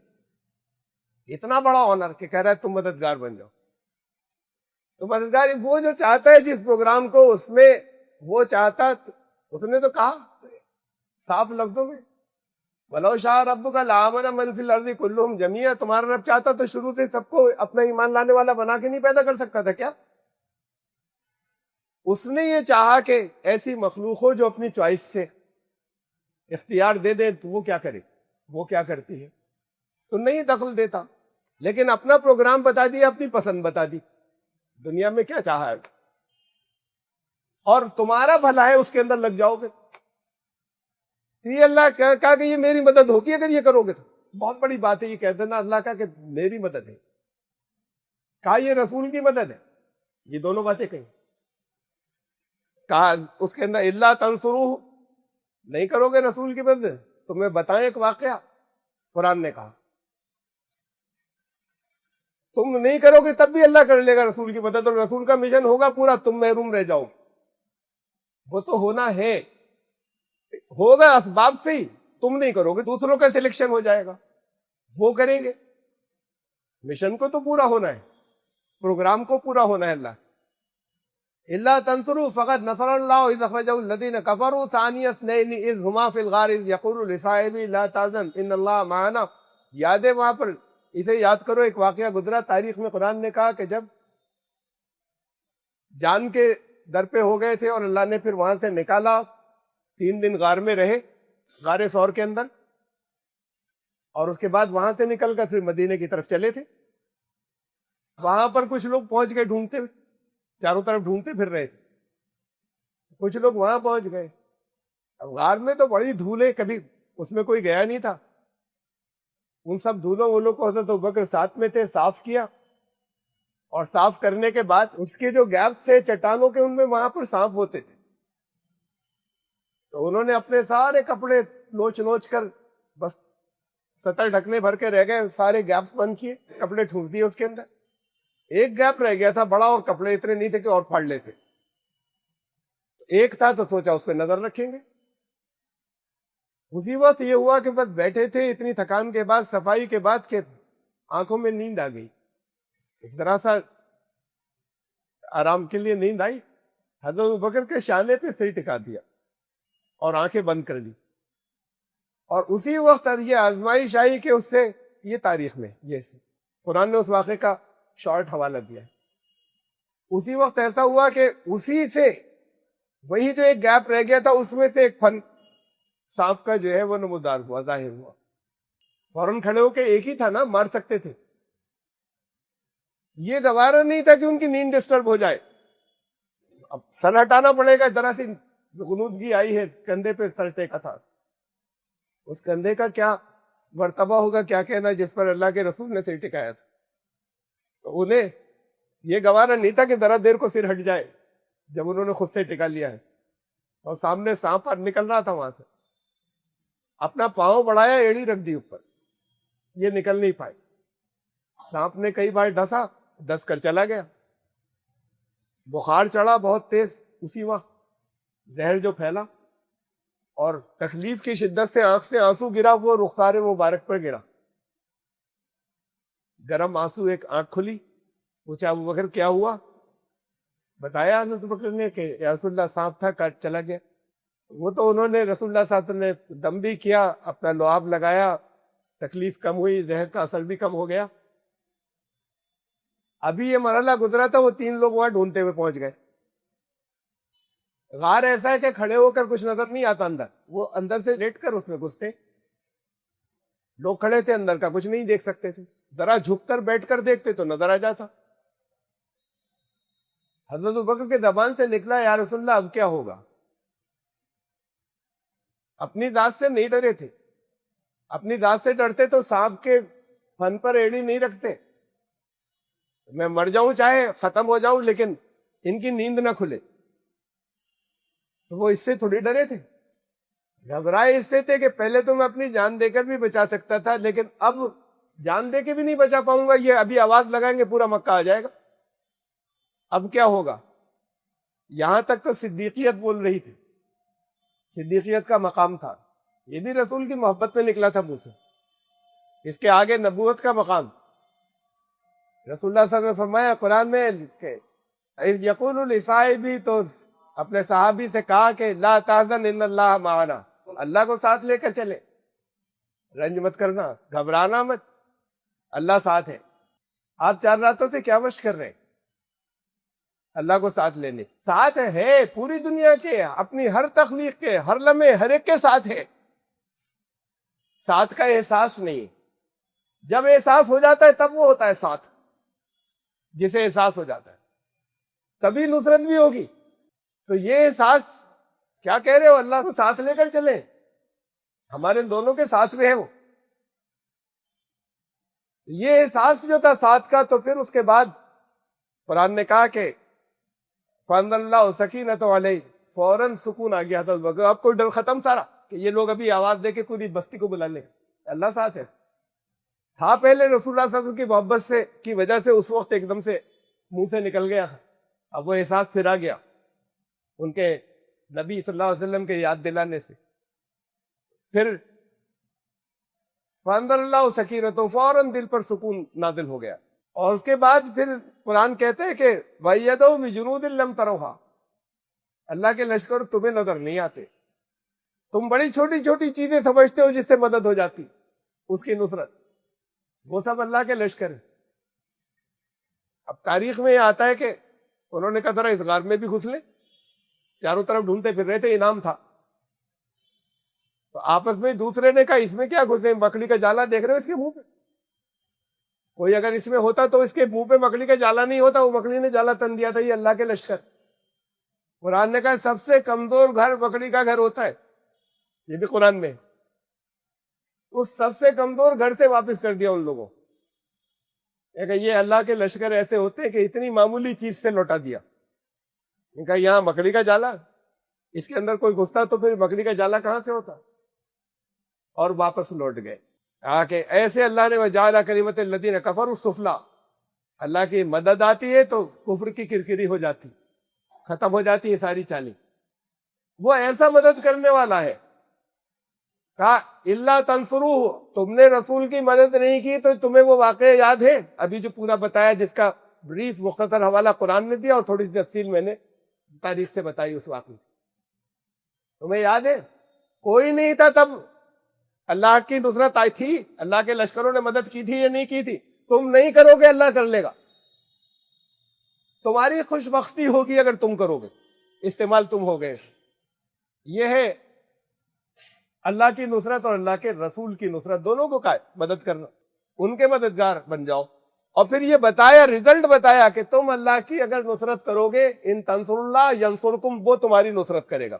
اتنا بڑا آنر کہ کہہ رہا ہے تم مددگار بن جاؤ. تو مددگار وہ جو چاہتا ہے جس پروگرام کو، اس میں وہ چاہتا، اس نے تو کہا صاف لفظوں میں وَلَوْ شَاءَ رَبُّكَ لَآمَنَ مَنْ فِي الْأَرْضِ كُلُّهُمْ جَمِيعًا. تمہارا رب چاہتا تو شروع سے سب کو اپنا ایمان لانے والا بنا کے نہیں پیدا کر سکتا تھا کیا؟ اس نے یہ چاہا کہ ایسی مخلوق ہو جو اپنی چوائس سے اختیار دے دے. تو وہ کیا کرے؟ وہ کیا کرتی ہے؟ تو نہیں دخل دیتا، لیکن اپنا پروگرام بتا دیا، اپنی پسند بتا دی، دنیا میں کیا چاہا ہے اور تمہارا بھلا ہے اس کے اندر لگ جاؤ گے. یہ اللہ کہا کہ یہ میری مدد ہوگی اگر یہ کرو گے تو. بہت بڑی بات ہے یہ کہہ دینا اللہ کا کہ میری مدد ہے. کہا یہ رسول کی مدد ہے. یہ دونوں باتیں کہیں. کہا اس کے اندر اللہ تنصروہ، نہیں کرو گے رسول کی مدد تو میں بتائیں ایک واقعہ. قرآن نے کہا تم نہیں کرو گے تب بھی اللہ کر لے گا رسول کی مدد، اور رسول کا مشن ہوگا پورا، تم محروم رہ جاؤ. وہ تو ہونا ہے، ہوگا اسباب سے ہی. تم نہیں کرو گے، دوسروں کا سلیکشن ہو جائے گا، وہ کریں گے. مشن کو تو پورا ہونا ہے، پروگرام کو پورا ہونا ہے. اللہ تنصروا فقد نصر اللہ اذ اخرجہ الذین کفروا ثانی اثنین اذ ہما فی الغار اذ یقول لصاحبہ لا تحزن ان اللہ معنا. یاد ہے وہاں پر، اسے یاد کرو، ایک واقعہ گزرا تاریخ میں. قرآن نے کہا کہ جب جان کے در پہ ہو گئے تھے اور اللہ نے پھر وہاں سے نکالا، 3 دن غار میں رہے، غار ثور کے اندر، اور اس کے بعد وہاں سے نکل کر پھر مدینے کی طرف چلے تھے. وہاں پر کچھ لوگ پہنچ گئے، ڈھونڈتے ہوئے چاروں طرف ڈھونڈتے پھر رہے تھے. کچھ لوگ وہاں پہنچ گئے. اب غار میں تو بڑی دھول ہے، کبھی اس میں کوئی گیا نہیں تھا. ان سب دھولوں وولوں کو حضرت ابوبکر ساتھ میں تھے، صاف کیا، اور صاف کرنے کے بعد اس کے جو گیپس تھے چٹانوں کے، ان میں وہاں پر سانپ ہوتے تھے. تو انہوں نے اپنے سارے کپڑے نوچ نوچ کر بس سطر ڈھکنے بھر کے رہ گئے، سارے گیپس بند کیے، کپڑے ٹھونس دیے اس کے اندر. ایک گیپ رہ گیا تھا بڑا، اور کپڑے اتنے نہیں تھے کہ اور پھاڑ لیتے. ایک تھا تو سوچا اس پہ نظر رکھیں گے. اسی وقت یہ ہوا کہ بس بیٹھے تھے اتنی تھکان کے بعد، صفائی کے بعد، کہ آنکھوں میں نیند آ گئی. ایک طرح سا آرام کے لیے نیند آئی. حضرت ابوبکر کے شانے پہ سر ٹکا دیا اور آنکھیں بند کر دی. اور اسی وقت یہ آزمائش آئی کہ اس سے، یہ تاریخ میں یہ قرآن نے اس واقعے کا شارٹ حوالہ دیا ہے. اسی وقت ایسا ہوا کہ اسی سے وہی جو ایک گیپ رہ گیا تھا، اس میں سے ایک پھن سانپ کا جو ہے وہ نمودار ہوا، ظاہر ہوا. فوراً کھڑے ہو کے، ایک ہی تھا نا، مار سکتے تھے. یہ گوارا نہیں تھا کہ ان کی نیند ڈسٹرب ہو جائے. اب سر ہٹانا پڑے گا، ذرا سی غنودگی آئی ہے، کندھے پہ سر ٹیکا تھا. اس کندھے کا کیا مرتبہ ہوگا، کیا کہنا، جس پر اللہ کے رسول نے سر ٹکایا تھا. تو انہیں یہ گوارا نہیں تھا کہ ذرا دیر کو سر ہٹ جائے جب انہوں نے خود سے ٹکا لیا ہے، اور سامنے سانپ نکل رہا تھا وہاں سے، اپنا پاؤں بڑھایا، ایڑی رکھ دی اوپر، یہ نکل نہیں پائے، سانپ نے کئی بار ڈس کر چلا گیا، بخار چڑھا بہت تیز، اسی وقت زہر جو پھیلا اور تکلیف کی شدت سے آنکھ سے آنسو گرا، وہ رخسار مبارک پر گرا، گرم آنسو، ایک آنکھ کھلی، پوچھا ابو بکر کیا ہوا؟ بتایا حضرت بکر نے کہ یا رسول اللہ سانپ تھا کاٹ چلا گیا۔ وہ تو انہوں نے رسول اللہ صلی اللہ علیہ وسلم نے دم بھی کیا، اپنا لعاب لگایا، تکلیف کم ہوئی، زہر کا اثر بھی کم ہو گیا۔ ابھی یہ مرحلہ گزرا تھا، وہ 3 لوگ وہاں ڈھونڈتے ہوئے پہنچ گئے۔ غار ایسا ہے کہ کھڑے ہو کر کچھ نظر نہیں آتا اندر، وہ اندر سے لیٹ کر اس میں گھستے، لوگ کھڑے تھے اندر کا کچھ نہیں دیکھ سکتے تھے، ذرا جھک کر بیٹھ کر دیکھتے تو نظر آ جاتا۔ حضرت ابوبکر کے زبان سے نکلا یا رسول اللہ اب کیا ہوگا؟ اپنی ذات سے نہیں ڈرے تھے، اپنی ذات سے ڈرتے تو سانپ کے فن پر ایڑی نہیں رکھتے، میں مر جاؤں چاہے ختم ہو جاؤں لیکن ان کی نیند نہ کھلے، تو وہ اس سے تھوڑی ڈرے تھے، گھبرائے اس سے تھے کہ پہلے تو میں اپنی جان دے کر بھی بچا سکتا تھا، لیکن اب جان دے کے بھی نہیں بچا پاؤں گا، یہ ابھی آواز لگائیں گے پورا مکہ آ جائے گا، اب کیا ہوگا؟ یہاں تک تو صدیقیت بول رہی تھی، صدیقیت کا مقام تھا، یہ بھی رسول کی محبت میں نکلا تھا منہ سے، اس کے آگے نبوت کا مقام۔ رسول اللہ صلی اللہ علیہ وسلم نے فرمایا قرآن میں کہ یقول لصاحبہ، تو اپنے صحابی سے کہا کہ لا تحزن ان اللہ معنا، اللہ کو ساتھ لے کر چلے، رنج مت کرنا، گھبرانا مت، اللہ ساتھ ہے۔ آپ 4 راتوں سے کیا مشق کر رہے ہیں؟ اللہ کو ساتھ لینے، ساتھ ہے پوری دنیا کے، اپنی ہر تخلیق کے، ہر لمحے ہر ایک کے ساتھ ہے، ساتھ کا احساس نہیں، جب احساس ہو جاتا ہے تب وہ ہوتا ہے ساتھ، جسے احساس ہو جاتا ہے تبھی نصرت بھی ہوگی۔ تو یہ احساس کیا کہہ رہے ہو؟ اللہ کو ساتھ لے کر چلیں، ہمارے دونوں کے ساتھ میں ہے وہ، یہ احساس جو تھا ساتھ کا۔ تو پھر اس کے بعد قرآن نے کہا کہ فَأَنزَلَ اللَّهُ سَكِينَتَهُ عَلَيْهِ، فوراً سکون آ گیا تھا، اب کوئی ڈر ختم سارا کہ یہ لوگ ابھی آواز دے کے پوری بستی کو بلا لیں، اللہ ساتھ ہے۔ تھا پہلے رسول اللہ صلی اللہ علیہ وسلم کی محبت سے کی وجہ سے اس وقت ایک دم سے منہ سے نکل گیا، اب وہ احساس پھر آ گیا ان کے نبی صلی اللہ علیہ وسلم کے یاد دلانے سے۔ پھر فَأَنزَلَ اللَّهُ سَكِينَتَهُ، فوراً دل پر سکون نازل ہو گیا۔ اور اس کے بعد پھر قرآن کہتے ہیں کہ وَأَيَّدَهُ بِجُنُودٍ لَّمْ تَرَوْهَا، اللہ کے لشکر تمہیں نظر نہیں آتے، تم بڑی چھوٹی چھوٹی چیزیں سمجھتے ہو جس سے مدد ہو جاتی، اس کی نصرت، وہ سب اللہ کے لشکر ہیں۔ اب تاریخ میں یہ آتا ہے کہ انہوں نے کہا ذرا اس غار میں بھی گھس لیں، چاروں طرف ڈھونڈتے پھر رہے تھے، انعام تھا، تو آپس میں دوسرے نے کہا اس میں کیا گھسے، مکڑی کا جالا دیکھ رہے ہو اس کے منہ پہ، کوئی اگر اس میں ہوتا تو اس کے منہ پہ مکڑی کا جالا نہیں ہوتا، وہ مکڑی نے جالا تن دیا تھا، یہ اللہ کے لشکر۔ قرآن نے کہا سب سے کمزور گھر مکڑی کا گھر ہوتا ہے، یہ بھی قرآن میں، اس سب سے کمزور گھر سے واپس کر دیا ان لوگوں کہ یہ اللہ کے لشکر ایسے ہوتے ہیں کہ اتنی معمولی چیز سے لوٹا دیا۔ ان کا یہاں مکڑی کا جالا، اس کے اندر کوئی گھستا تو پھر مکڑی کا جالا کہاں سے ہوتا، اور واپس لوٹ گئے۔ کہا کہ ایسے اللہ نے وجعل کلمۃ الذین کفروا السفلی، اللہ کی مدد آتی ہے تو کفر کی کرکری ہو جاتی، ختم ہو جاتی ہے ساری چالی، وہ ایسا مدد کرنے والا ہے۔ کہا اللہ تنصروہ، تم نے رسول کی مدد نہیں کی تو تمہیں وہ واقعہ یاد ہے ابھی جو پورا بتایا، جس کا بریف مختصر حوالہ قرآن نے دیا اور تھوڑی سی تفصیل میں نے تاریخ سے بتائی اس واقعے، تمہیں یاد ہے؟ کوئی نہیں تھا تب، اللہ کی نصرت آئی تھی، اللہ کے لشکروں نے مدد کی تھی یا نہیں کی تھی؟ تم نہیں کرو گے اللہ کر لے گا، تمہاری خوش بختی ہوگی اگر تم کرو گے، استعمال تم ہو گئے۔ یہ ہے اللہ کی نصرت اور اللہ کے رسول کی نصرت، دونوں کو کا مدد کرنا، ان کے مددگار بن جاؤ۔ اور پھر یہ بتایا، رزلٹ بتایا کہ تم اللہ کی اگر نصرت کرو گے، ان تنصر اللہ ینصرکم، وہ تمہاری نصرت کرے گا۔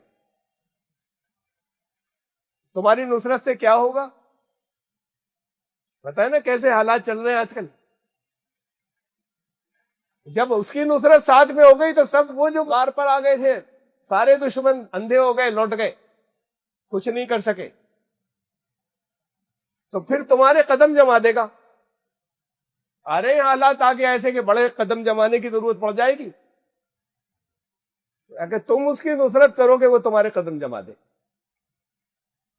تمہاری نصرت سے کیا ہوگا؟ بتائیں نا کیسے حالات چل رہے ہیں آج کل، جب اس کی نصرت ساتھ میں ہو گئی تو سب وہ جو غار پر آ گئے تھے سارے دشمن اندھے ہو گئے، لوٹ گئے، کچھ نہیں کر سکے. تو پھر تمہارے قدم جما دے گا. آ رہے ہیں حالات آگے ایسے کہ بڑے قدم جمانے کی ضرورت پڑ جائے گی. اگر تم اس کی نصرت کرو گے وہ تمہارے قدم جما دے.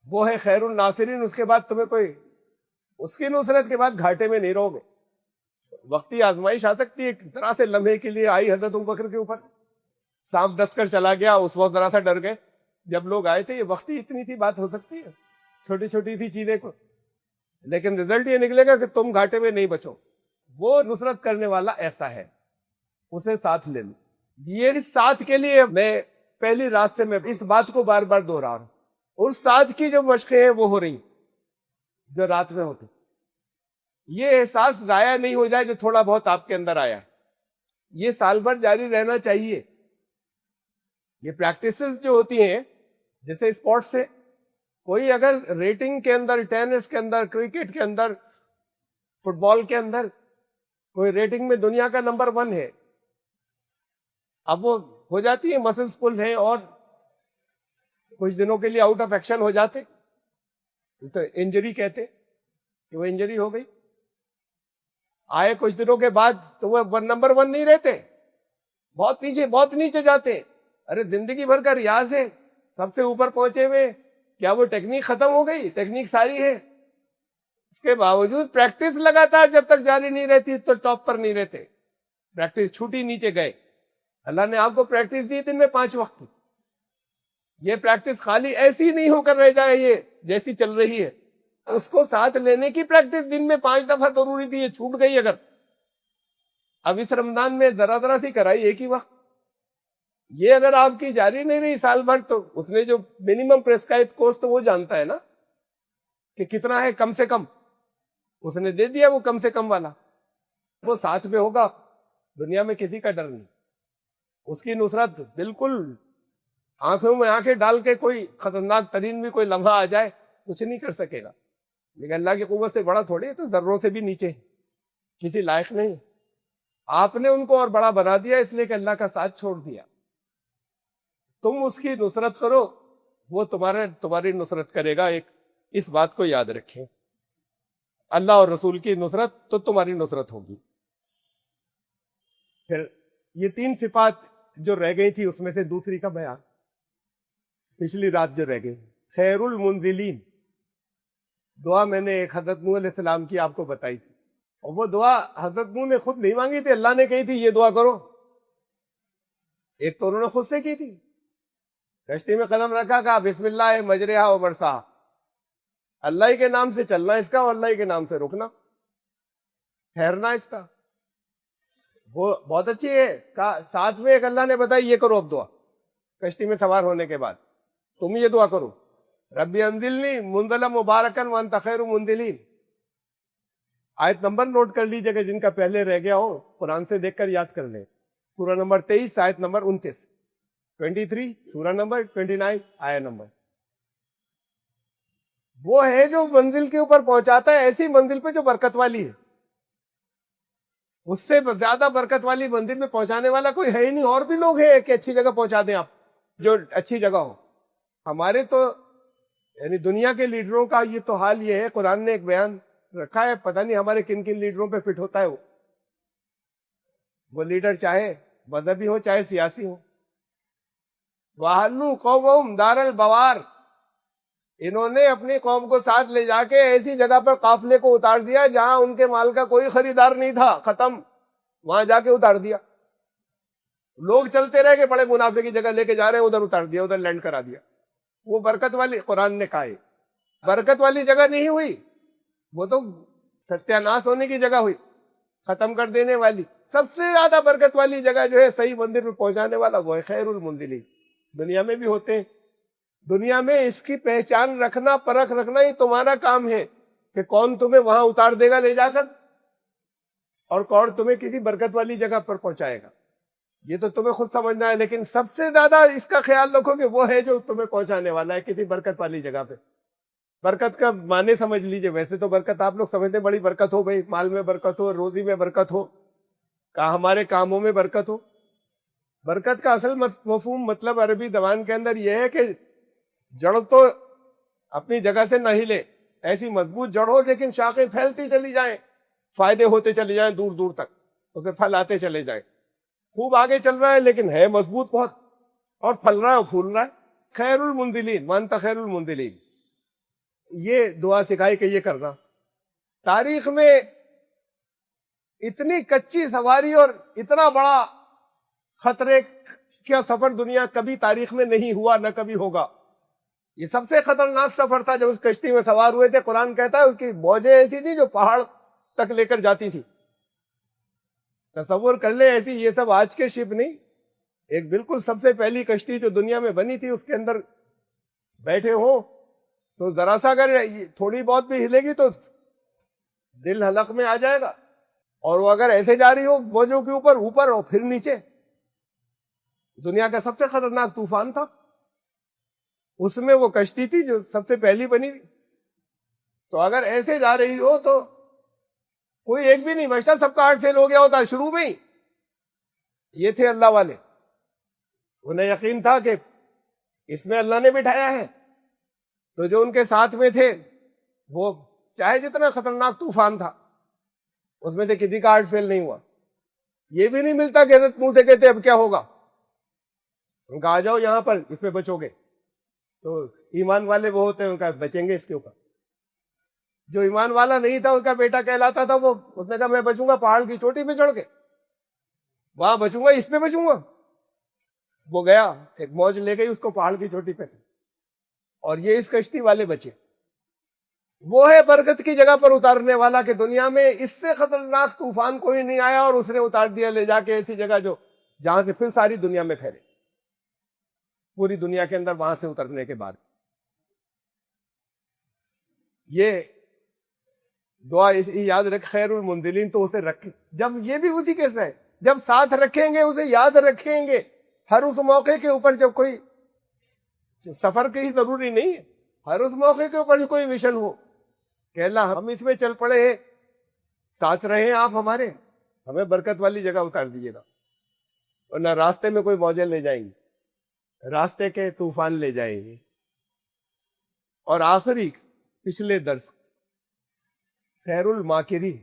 وہ ہے خیر الناصرین. اس کے بعد تمہیں کوئی، اس کی نصرت کے بعد گھاٹے میں نہیں رہو گے. وقتی آزمائش آ سکتی ہے، ایک طرح سے لمحے کے لیے آئی حضرت ابوبکر کے اوپر، سانپ ڈس کر چلا گیا، اس وقت ذرا سا ڈر گئے جب لوگ آئے تھے. یہ وقتی اتنی تھی بات ہو سکتی ہے، چھوٹی چھوٹی سی چیزیں کو، لیکن رزلٹ یہ نکلے گا کہ تم گھاٹے میں نہیں بچو. وہ نصرت کرنے والا ایسا ہے، اسے ساتھ لے لو. یہ ساتھ کے لیے میں پہلی رات سے میں اس بات کو بار بار دوہرا رہا ہوں. اور ساتھ کی جو مشقیں ہیں وہ ہو رہی جو رات میں ہوتی. یہ احساس ضائع نہیں ہو جائے جو تھوڑا بہت آپ کے اندر آیا ہے. یہ سال بھر جاری رہنا چاہیے. یہ پریکٹسز جو ہوتی ہیں جیسے اسپورٹس سے، کوئی اگر ریٹنگ کے اندر، ٹینس کے اندر، کرکٹ کے اندر، فٹ بال کے اندر کوئی ریٹنگ میں دنیا کا نمبر 1 ہے، اب وہ ہو جاتی ہے مسلز پل ہیں اور کچھ دنوں کے لیے آؤٹ آف ایکشن ہو جاتے تو انجری کہتے کہ وہ انجری ہو گئی. آئے کچھ دنوں کے بعد تو وہ نمبر 1 نہیں رہتے، بہت پیچھے، بہت نیچے جاتے. ارے زندگی بھر کا ریاض ہے، سب سے اوپر پہنچے ہوئے، کیا وہ ٹیکنیک ختم ہو گئی؟ ٹیکنیک ساری ہے. اس کے باوجود پریکٹس لگاتار جب تک جاری نہیں رہتی تو ٹاپ پر نہیں رہتے. پریکٹس چھوٹی، نیچے گئے. اللہ نے آپ کو پریکٹس دی دن میں 5 وقت. یہ پریکٹس خالی ایسی نہیں ہو کر رہ جائے، یہ جیسی چل رہی ہے اس کو ساتھ لینے کی پریکٹس دن میں 5 دفعہ ضروری تھی. یہ چھوٹ گئی اگر اب اس رمضان میں ذرا سی کرائی ایک ہی وقت، یہ اگر آپ کی جاری نہیں رہی سال بھر تو اس نے جو منیمم پریسکرائب کورس تو وہ جانتا ہے نا کہ کتنا ہے کم سے کم، اس نے دے دیا وہ کم سے کم والا. وہ ساتھ میں ہوگا، دنیا میں کسی کا ڈر نہیں. اس کی نصرت بالکل آنکھوں میں آنکھیں ڈال کے کوئی خطرناک ترین بھی کوئی لمحہ آ جائے کچھ نہیں کر سکے گا. لیکن اللہ کی قوت سے بڑا تھوڑی ہے، تو ذروں سے بھی نیچے، کسی لائق نہیں. آپ نے ان کو اور بڑا بنا دیا اس لیے کہ اللہ کا ساتھ چھوڑ دیا. تم اس کی نصرت کرو، وہ تمہاری نصرت کرے گا. ایک اس بات کو یاد رکھیں، اللہ اور رسول کی نصرت تو تمہاری نصرت ہوگی. پھر یہ 3 صفات جو رہ گئی تھی اس میں سے دوسری کا بیان پچھلی رات جو رہ گئی، خیر المنزلین. دعا میں نے ایک حضرت نوح علیہ السلام کی آپ کو بتائی تھی، اور وہ دعا حضرت نوح نے خود نہیں مانگی تھی، اللہ نے کہی تھی یہ دعا کرو. ایک تو انہوں نے خود سے کی تھی، کشتی میں قدم رکھا، کہا بسم اللہ مجرہا و مرساہا، اللہ ہی کے نام سے چلنا اس کا اور اللہ ہی کے نام سے رکنا، ٹھہرنا اس کا. وہ بہت اچھی ہے. ساتھ میں ایک اللہ نے بتائی یہ کرو اب دعا کشتی میں سوار ہونے کے بعد، تم یہ دعا کرو، ربی انزلنی منزلا مبارکا وانت خیر المنزلین. آیت نمبر نوٹ کر لیجئے کہ جن کا پہلے رہ گیا ہو قرآن سے دیکھ کر یاد کر لیں. سورہ نمبر 23 آیت نمبر 29، 23 سورہ نمبر 29 آیت نمبر. وہ ہے جو منزل کے اوپر پہنچاتا ہے، ایسی منزل پہ جو برکت والی ہے. اس سے زیادہ برکت والی منزل میں پہنچانے والا کوئی ہے ہی نہیں. اور بھی لوگ ہیں کہ اچھی جگہ پہنچا دیں آپ، جو اچھی جگہ ہو. ہمارے تو یعنی دنیا کے لیڈروں کا یہ تو حال یہ ہے، قرآن نے ایک بیان رکھا ہے، پتہ نہیں ہمارے کن کن لیڈروں پہ فٹ ہوتا ہے. وہ لیڈر چاہے مذہبی ہو چاہے سیاسی ہو. وَأَحَلُّوا قَوْمَهُمْ دَارَ الْبَوَارِ، انہوں نے اپنی قوم کو ساتھ لے جا کے ایسی جگہ پر قافلے کو اتار دیا جہاں ان کے مال کا کوئی خریدار نہیں تھا، ختم، وہاں جا کے اتار دیا. لوگ چلتے رہے کہ بڑے منافع کی جگہ لے کے جا رہے ہیں، ادھر اتار دیا، ادھر لینڈ کرا دیا. وہ برکت والی، قرآن نے کہا ہے برکت والی جگہ نہیں ہوئی، وہ تو ستیہ ناش ہونے کی جگہ ہوئی، ختم کر دینے والی. سب سے زیادہ برکت والی جگہ جو ہے صحیح مندر میں پہنچانے والا وہ ہے خیر المنزلین. دنیا میں بھی ہوتے ہیں. دنیا میں اس کی پہچان رکھنا، پرکھ رکھنا ہی تمہارا کام ہے کہ کون تمہیں وہاں اتار دے گا لے جا کر، اور کون تمہیں کسی برکت والی جگہ پر پہنچائے گا. یہ تو تمہیں خود سمجھنا ہے، لیکن سب سے زیادہ اس کا خیال رکھو کہ وہ ہے جو تمہیں پہنچانے والا ہے کسی برکت والی جگہ پہ. برکت کا معنی سمجھ لیجئے. ویسے تو برکت آپ لوگ سمجھتے ہیں بڑی برکت ہو، بھائی مال میں برکت ہو، روزی میں برکت ہو، کہا ہمارے کاموں میں برکت ہو. برکت کا اصل مفہوم مطلب عربی زبان کے اندر یہ ہے کہ جڑ تو اپنی جگہ سے نہ ہلے، ایسی مضبوط جڑ ہو لیکن شاخیں پھیلتی چلی جائیں، فائدے ہوتے چلے جائیں دور دور تک، اسے پھل آتے چلے جائیں. خوب آگے چل رہا ہے لیکن ہے مضبوط بہت، اور پھل رہا ہے اور پھول رہا ہے. خیر المنزلین وانت خیر المنزلین، یہ دعا سکھائی کہ یہ کرنا. تاریخ میں اتنی کچی سواری اور اتنا بڑا خطرے کا سفر دنیا کبھی تاریخ میں نہیں ہوا، نہ کبھی ہوگا. یہ سب سے خطرناک سفر تھا جب اس کشتی میں سوار ہوئے تھے. قرآن کہتا ہے اس کی موجیں ایسی تھی جو پہاڑ تک لے کر جاتی تھی. تصور کر لیں ایسی، یہ سب آج کے شپ نہیں، ایک بالکل سب سے پہلی کشتی جو دنیا میں بنی تھی اس کے اندر بیٹھے ہوں تو ذرا سا اگر تھوڑی بہت بھی ہلے گی تو دل حلق میں آ جائے گا. اور وہ اگر ایسے جا رہی ہو موجوں کے اوپر اور پھر نیچے، دنیا کا سب سے خطرناک طوفان تھا. اس میں وہ کشتی تھی جو سب سے پہلی بنی تھی. تو اگر ایسے جا رہی ہو تو کوئی ایک بھی نہیں بچتا، سب کا ہارٹ فیل ہو گیا ہوتا شروع میں ہی. یہ تھے اللہ والے، انہیں یقین تھا کہ اس میں اللہ نے بٹھایا ہے. تو جو ان کے ساتھ میں تھے وہ چاہے جتنا خطرناک طوفان تھا اس میں سے کسی کا ہارٹ فیل نہیں ہوا. یہ بھی نہیں ملتا کہ حضرت موسیٰ کہتے اب کیا ہوگا، ان کا آ جاؤ یہاں پر اس میں بچو گے. تو ایمان والے وہ ہوتے ہیں ان کا بچیں گے اس کے اوپر. جو ایمان والا نہیں تھا اس کا بیٹا کہلاتا تھا، وہ اس نے کہا میں بچوں گا پہاڑ کی چوٹی پہ چڑھ کے، وہاں بچوں گا، اس پہ بچوں گا. وہ گیا، ایک موج لے گئی اس کو پہاڑ کی چوٹی پہ، اور یہ اس کشتی والے بچے. وہ ہے برکت کی جگہ پر اتارنے والا کہ دنیا میں اس سے خطرناک طوفان کوئی نہیں آیا اور اس نے اتار دیا لے جا کے ایسی جگہ جو جہاں سے پھر ساری دنیا میں پھیلے، پوری دنیا کے اندر وہاں سے اترنے کے بعد. یہ دعا یاد رکھ خیر المنزلین، تو اسے رکھیں. جب یہ بھی اسی کے سے جب ساتھ رکھیں گے، اسے یاد رکھیں گے ہر اس موقع کے اوپر. جب کوئی سفر کی ہی ضروری نہیں ہے، ہر اس موقع کے اوپر کوئی مشن ہو کہ اللہ ہم اس میں چل پڑے ہیں، ساتھ رہیں آپ ہمارے، ہمیں برکت والی جگہ اتار دیجیے گا. ورنہ راستے میں کوئی موجیں لے جائیں گی، راستے کے طوفان لے جائیں گے. اور آخری پچھلے درس خیر الماکرین،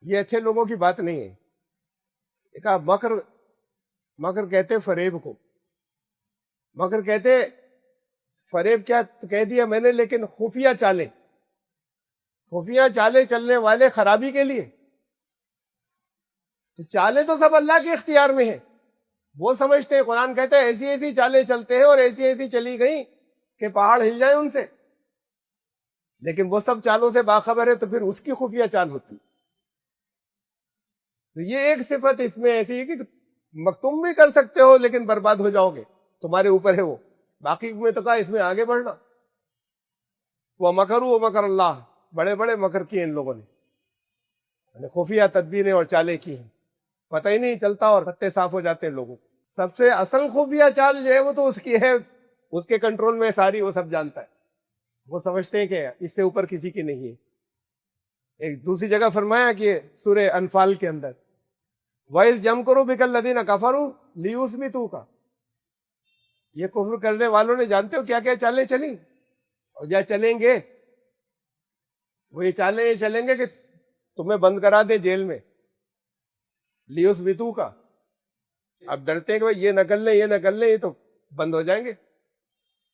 یہ اچھے لوگوں کی بات نہیں ہے. ایک مکر کہتے فریب کو، مکر کہتے فریب کیا کہہ دیا میں نے، لیکن خفیہ چالیں چلنے والے خرابی کے لیے. تو چالیں تو سب اللہ کے اختیار میں ہیں، وہ سمجھتے ہیں. قرآن کہتا ہے ایسی ایسی چالیں چلتے ہیں اور ایسی ایسی چلی گئیں کہ پہاڑ ہل جائیں ان سے. لیکن وہ سب چالوں سے باخبر ہے تو پھر اس کی خفیہ چال ہوتی. تو یہ ایک صفت اس میں ایسی ہے کہ تم بھی کر سکتے ہو لیکن برباد ہو جاؤ گے، تمہارے اوپر ہے وہ. باقی میں تو کہا اس میں آگے بڑھنا. وہ مکروا ومکر اللہ، بڑے بڑے مکر کیے ان لوگوں نے، خفیہ تدبیریں اور چالیں کی ہیں، پتہ ہی نہیں چلتا اور پتے صاف ہو جاتے ہیں لوگوں. سب سے اصل خفیہ چال جو ہے وہ تو اس کی ہے، اس کے کنٹرول میں ساری، وہ سب جانتا ہے. وہ سمجھتے ہیں کہ اس سے اوپر کسی کی نہیں ہے. ایک دوسری جگہ فرمایا کہ سورہ انفال کے اندر وَإِذْ يَمْكُرُ بِكَ الَّذِينَ كَفَرُوا لِيُثْبِتُوكَ، یہ کفر کرنے والوں نے جانتے ہو کیا کیا چالیں چلیں اور یا چلیں گے. وہ یہ چالیں یہ چلیں گے کہ تمہیں بند کرا دیں جیل میں، لِيُثْبِتُوكَ. اب ڈرتے ہیں کہ یہ نہ کر لیں یہ نہ کر لیں، یہ تو بند ہو جائیں گے.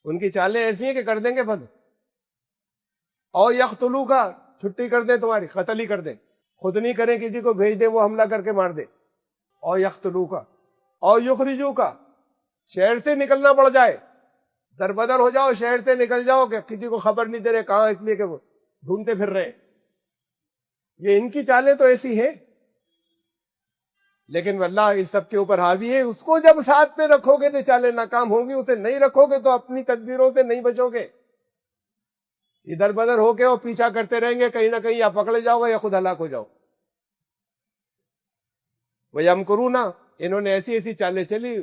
ان کی چالیں ایسی ہیں کہ کر دیں گے بند. اور یقتلوکا، چھٹی کر دیں تمہاری، قتل ہی کر دیں، خود نہیں کریں کسی کو بھیج دیں وہ حملہ کر کے مار دے. اور یقتلوکا اور یخرجوکا، شہر سے نکلنا پڑ جائے، در بدر ہو جاؤ، شہر سے نکل جاؤ کہ کسی کو خبر نہیں دے رہے کہاں، اس لیے کہ وہ ڈھونڈتے پھر رہے. یہ ان کی چالیں تو ایسی ہیں، لیکن اللہ ان سب کے اوپر حاوی ہے. اس کو جب ساتھ پہ رکھو گے تو چالیں ناکام ہوں گی، اسے نہیں رکھو گے تو اپنی تدبیروں سے نہیں بچو گے. ادھر بدر ہو کے اور پیچھا کرتے رہیں گے، کہیں نہ کہیں یا پکڑے جاؤ گے یا خود ہلاک ہو جاؤ. وَيَمْكُرُونَ، انہوں نے ایسی ایسی چالیں چلی.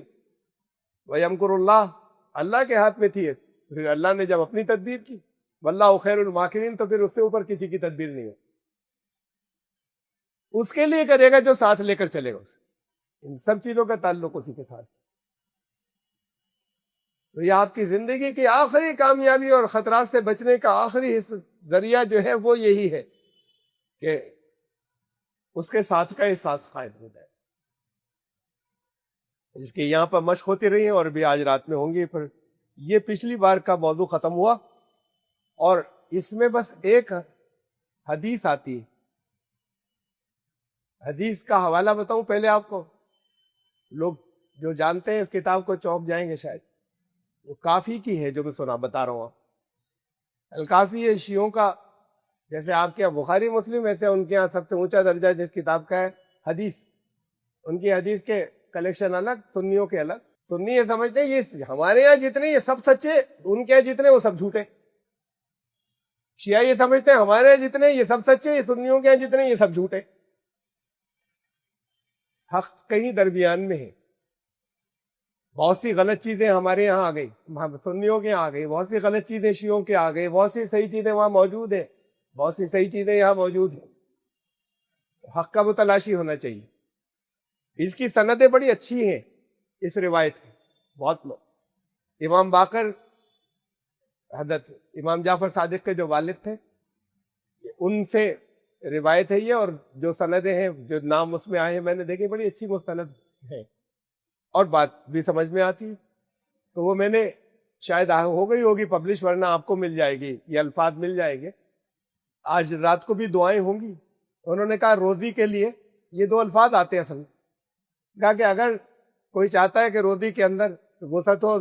وَيَمْكُرُ اللَّهُ، اللہ کے ہاتھ میں تھی. پھر اللہ نے جب اپنی تدبیر کی، وَاللَّهُ خَيْرُ الْمَاكِرِينَ، تو پھر اس سے اوپر کسی کی تدبیر نہیں ہو. اس کے لیے کرے گا جو ساتھ لے کر چلے گا اسے. ان سب چیزوں کا تعلق اسی کے ساتھ. تو یہ آپ کی زندگی کی آخری کامیابی اور خطرات سے بچنے کا آخری ذریعہ جو ہے وہ یہی ہے کہ اس کے ساتھ کا احساس قائم ہو جائے. جس کی یہاں پر مشق ہوتی رہی ہے اور بھی آج رات میں ہوں گی. پھر یہ پچھلی بار کا موضوع ختم ہوا اور اس میں بس ایک حدیث آتی ہے. حدیث کا حوالہ بتاؤں پہلے آپ کو. لوگ جو جانتے ہیں اس کتاب کو چونک جائیں گے شاید. وہ کافی کی ہے جو میں بتا رہا ہوں. الکافی ہے شیعوں کا، جیسے آپ کے بخاری مسلم، ایسے ان کے یہاں سب سے اونچا درجہ جس کتاب کا ہے حدیث. ان کی حدیث کے کلیکشن الگ، سنیوں کے الگ. سنی یہ سمجھتے ہیں یہ ہمارے یہاں جتنے یہ سب سچے، ان کے یہاں جتنے وہ سب جھوٹے. شیعہ یہ سمجھتے ہیں ہمارے یہاں جتنے یہ سب سچے، یہ سنیوں کے یہاں جتنے یہ سب جھوٹے. حق کہیں درمیان میں ہے. بہت سی غلط چیزیں ہمارے یہاں آ گئی، سنیوں کے یہاں آ گئی. بہت سی غلط چیزیں شیعوں کے آ گئی. بہت سی صحیح چیزیں وہاں موجود ہیں. بہت سی صحیح چیزیں یہاں موجود ہیں. حق کا متلاشی ہونا چاہیے. اس کی سندیں بڑی اچھی ہیں اس روایت کی. بہت امام باقر حضرت امام جعفر صادق کے جو والد تھے ان سے روایت ہے یہ، اور جو سندیں ہیں جو نام اس میں آئے ہیں میں نے دیکھے بڑی اچھی مستند ہیں اور بات بھی سمجھ میں آتی ہے. تو وہ میں نے شاید ہو گئی ہوگی پبلش، ورنہ آپ کو مل جائے گی، یہ الفاظ مل جائیں گے. آج رات کو بھی دعائیں ہوں گی. انہوں نے کہا روزی کے لیے یہ دو الفاظ آتے ہیں اصل میں. کہا کہ اگر کوئی چاہتا ہے کہ روزی کے اندر وسعت ہو،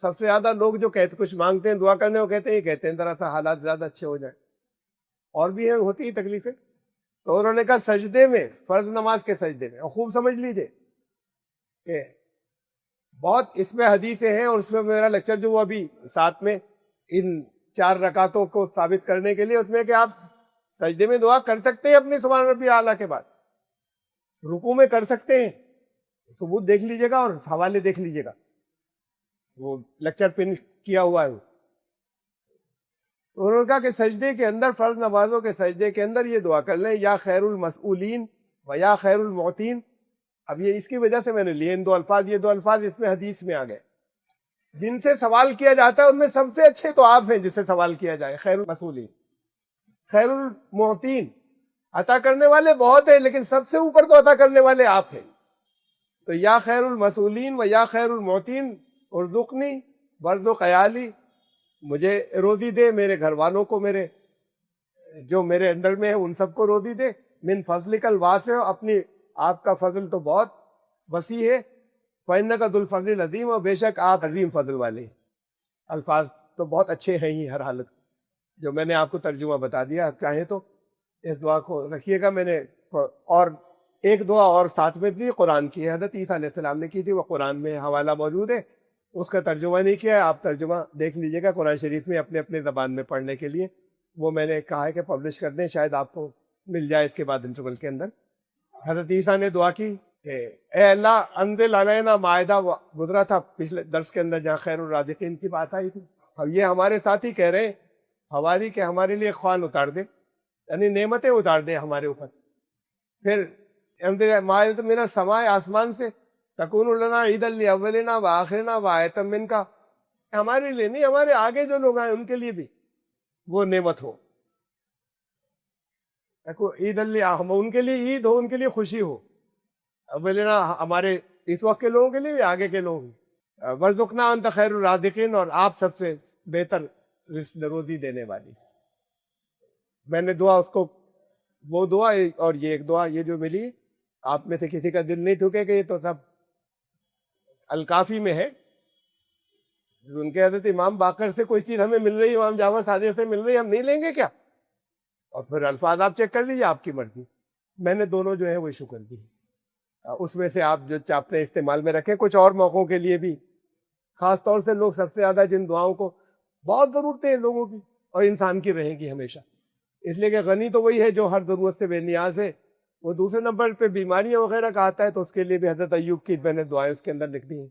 سب سے زیادہ لوگ جو کہتے کچھ مانگتے ہیں دعا کرنے کو کہتے ہیں، یہ کہتے ہیں ذرا سا حالات زیادہ اچھے ہو جائیں. اور بھی ہوتی ہیں تکلیفیں. تو انہوں نے کہا سجدے میں، فرض نماز کے سجدے میں، اور خوب سمجھ لیجئے کہ بہت اس میں حدیثیں ہیں، اور اس میں میرا لیکچر جو وہ ابھی ساتھ میں ان 4 رکعتوں کو ثابت کرنے کے لیے اس میں کہ آپ سجدے میں دعا کر سکتے ہیں اپنے سبحان ربی اعلیٰ کے بعد، رکوع میں کر سکتے ہیں. ثبوت دیکھ لیجئے گا اور حوالے دیکھ لیجئے گا، وہ لیکچر پن کیا ہوا ہے وہ. انہوں نے کہا کہ سجدے کے اندر، فرض نمازوں کے سجدے کے اندر یہ دعا کر لیں، یا خیر المسئولین و یا خیر المعطین. اب یہ اس کی وجہ سے میں نے لیے ان دو الفاظ. یہ دو الفاظ اس میں حدیث میں آ گئے. جن سے سوال کیا جاتا ہے ان میں سب سے اچھے تو آپ ہیں جس سے سوال کیا جائے. خیر المسئولین، خیر المعطین. عطا کرنے والے بہت ہیں لیکن سب سے اوپر تو عطا کرنے والے آپ ہیں. تو یا خیر المسئولین و یا خیر المعطین ارزقنی وارزق عیالی، مجھے روزی دے، میرے گھر والوں کو، میرے جو میرے انڈر میں ہے ان سب کو روزی دے. من فضلک الواسع، اپنی آپ کا فضل تو بہت وسیع ہے. فإنک ذو الفضل العظیم، اور بے شک آپ عظیم فضل والے. الفاظ تو بہت اچھے ہیں ہی ہر حالت، جو میں نے آپ کو ترجمہ بتا دیا. چاہیں تو اس دعا کو رکھیے گا. میں نے اور ایک دعا اور ساتھ میں بھی قرآن کی ہے، حضرت عیسیٰ علیہ السلام نے کی تھی، وہ قرآن میں حوالہ موجود ہے. اس کا ترجمہ نہیں کیا ہے، آپ ترجمہ دیکھ لیجئے گا قرآن شریف میں اپنے اپنے زبان میں پڑھنے کے لیے. وہ میں نے کہا ہے کہ پبلش کر دیں، شاید آپ کو مل جائے اس کے بعد انٹرول کے اندر. حضرت عیسیٰ نے دعا کی کہ اے اللہ انزل علینا مائدہ. گزرا تھا پچھلے درس کے اندر جہاں خیر الرازقین کی بات آئی تھی. اب یہ ہمارے ساتھی کہہ رہے ہیں حواری کہ ہمارے لیے خوان اتار دے، یعنی نعمتیں اتار دے ہمارے اوپر. پھر مائدہ من السماء، آسمان سے، تکون لنا عید لاولنا و آخرنا و آیۃ منک، ہمارے لیے نہیں، ہمارے آگے جو لوگ آئے ان کے لیے بھی وہ نعمت ہو. عید ان کے لیے عید ہو، ان کے لیے خوشی ہو. اولنا ہمارے اس وقت کے لوگوں کے لیے بھی آگے کے لوگ. وارزقنا انت خیر الرازقین، اور آپ سب سے بہتر رزق روزی دینے والی. میں نے دعا اس کو، وہ دعا اور یہ ایک دعا یہ جو ملی، آپ میں سے کسی کا دل نہیں ٹھکے کہ یہ تو سب الکافی میں ہے. ان کے حضرت امام باقر سے کوئی چیز ہمیں مل رہی ہے، امام جعفر صادق سے مل رہی ہے، ہم نہیں لیں گے کیا؟ اور پھر الفاظ آپ چیک کر لیجیے، آپ کی مرضی. میں نے دونوں جو ہے وہ ایشو کر دی. اس میں سے آپ جو اپنے استعمال میں رکھیں، کچھ اور موقعوں کے لیے بھی. خاص طور سے لوگ سب سے زیادہ جن دعاؤں کو بہت ضرورتیں ہیں لوگوں کی اور انسان کی رہیں گی ہمیشہ، اس لیے کہ غنی تو وہی ہے جو ہر ضرورت سے بے نیاز ہے. وہ دوسرے نمبر پہ بیماریاں وغیرہ کا آتا ہے تو اس کے لیے بھی حضرت ایوب کی میں نے دعائیں اس کے اندر لکھ دی ہیں.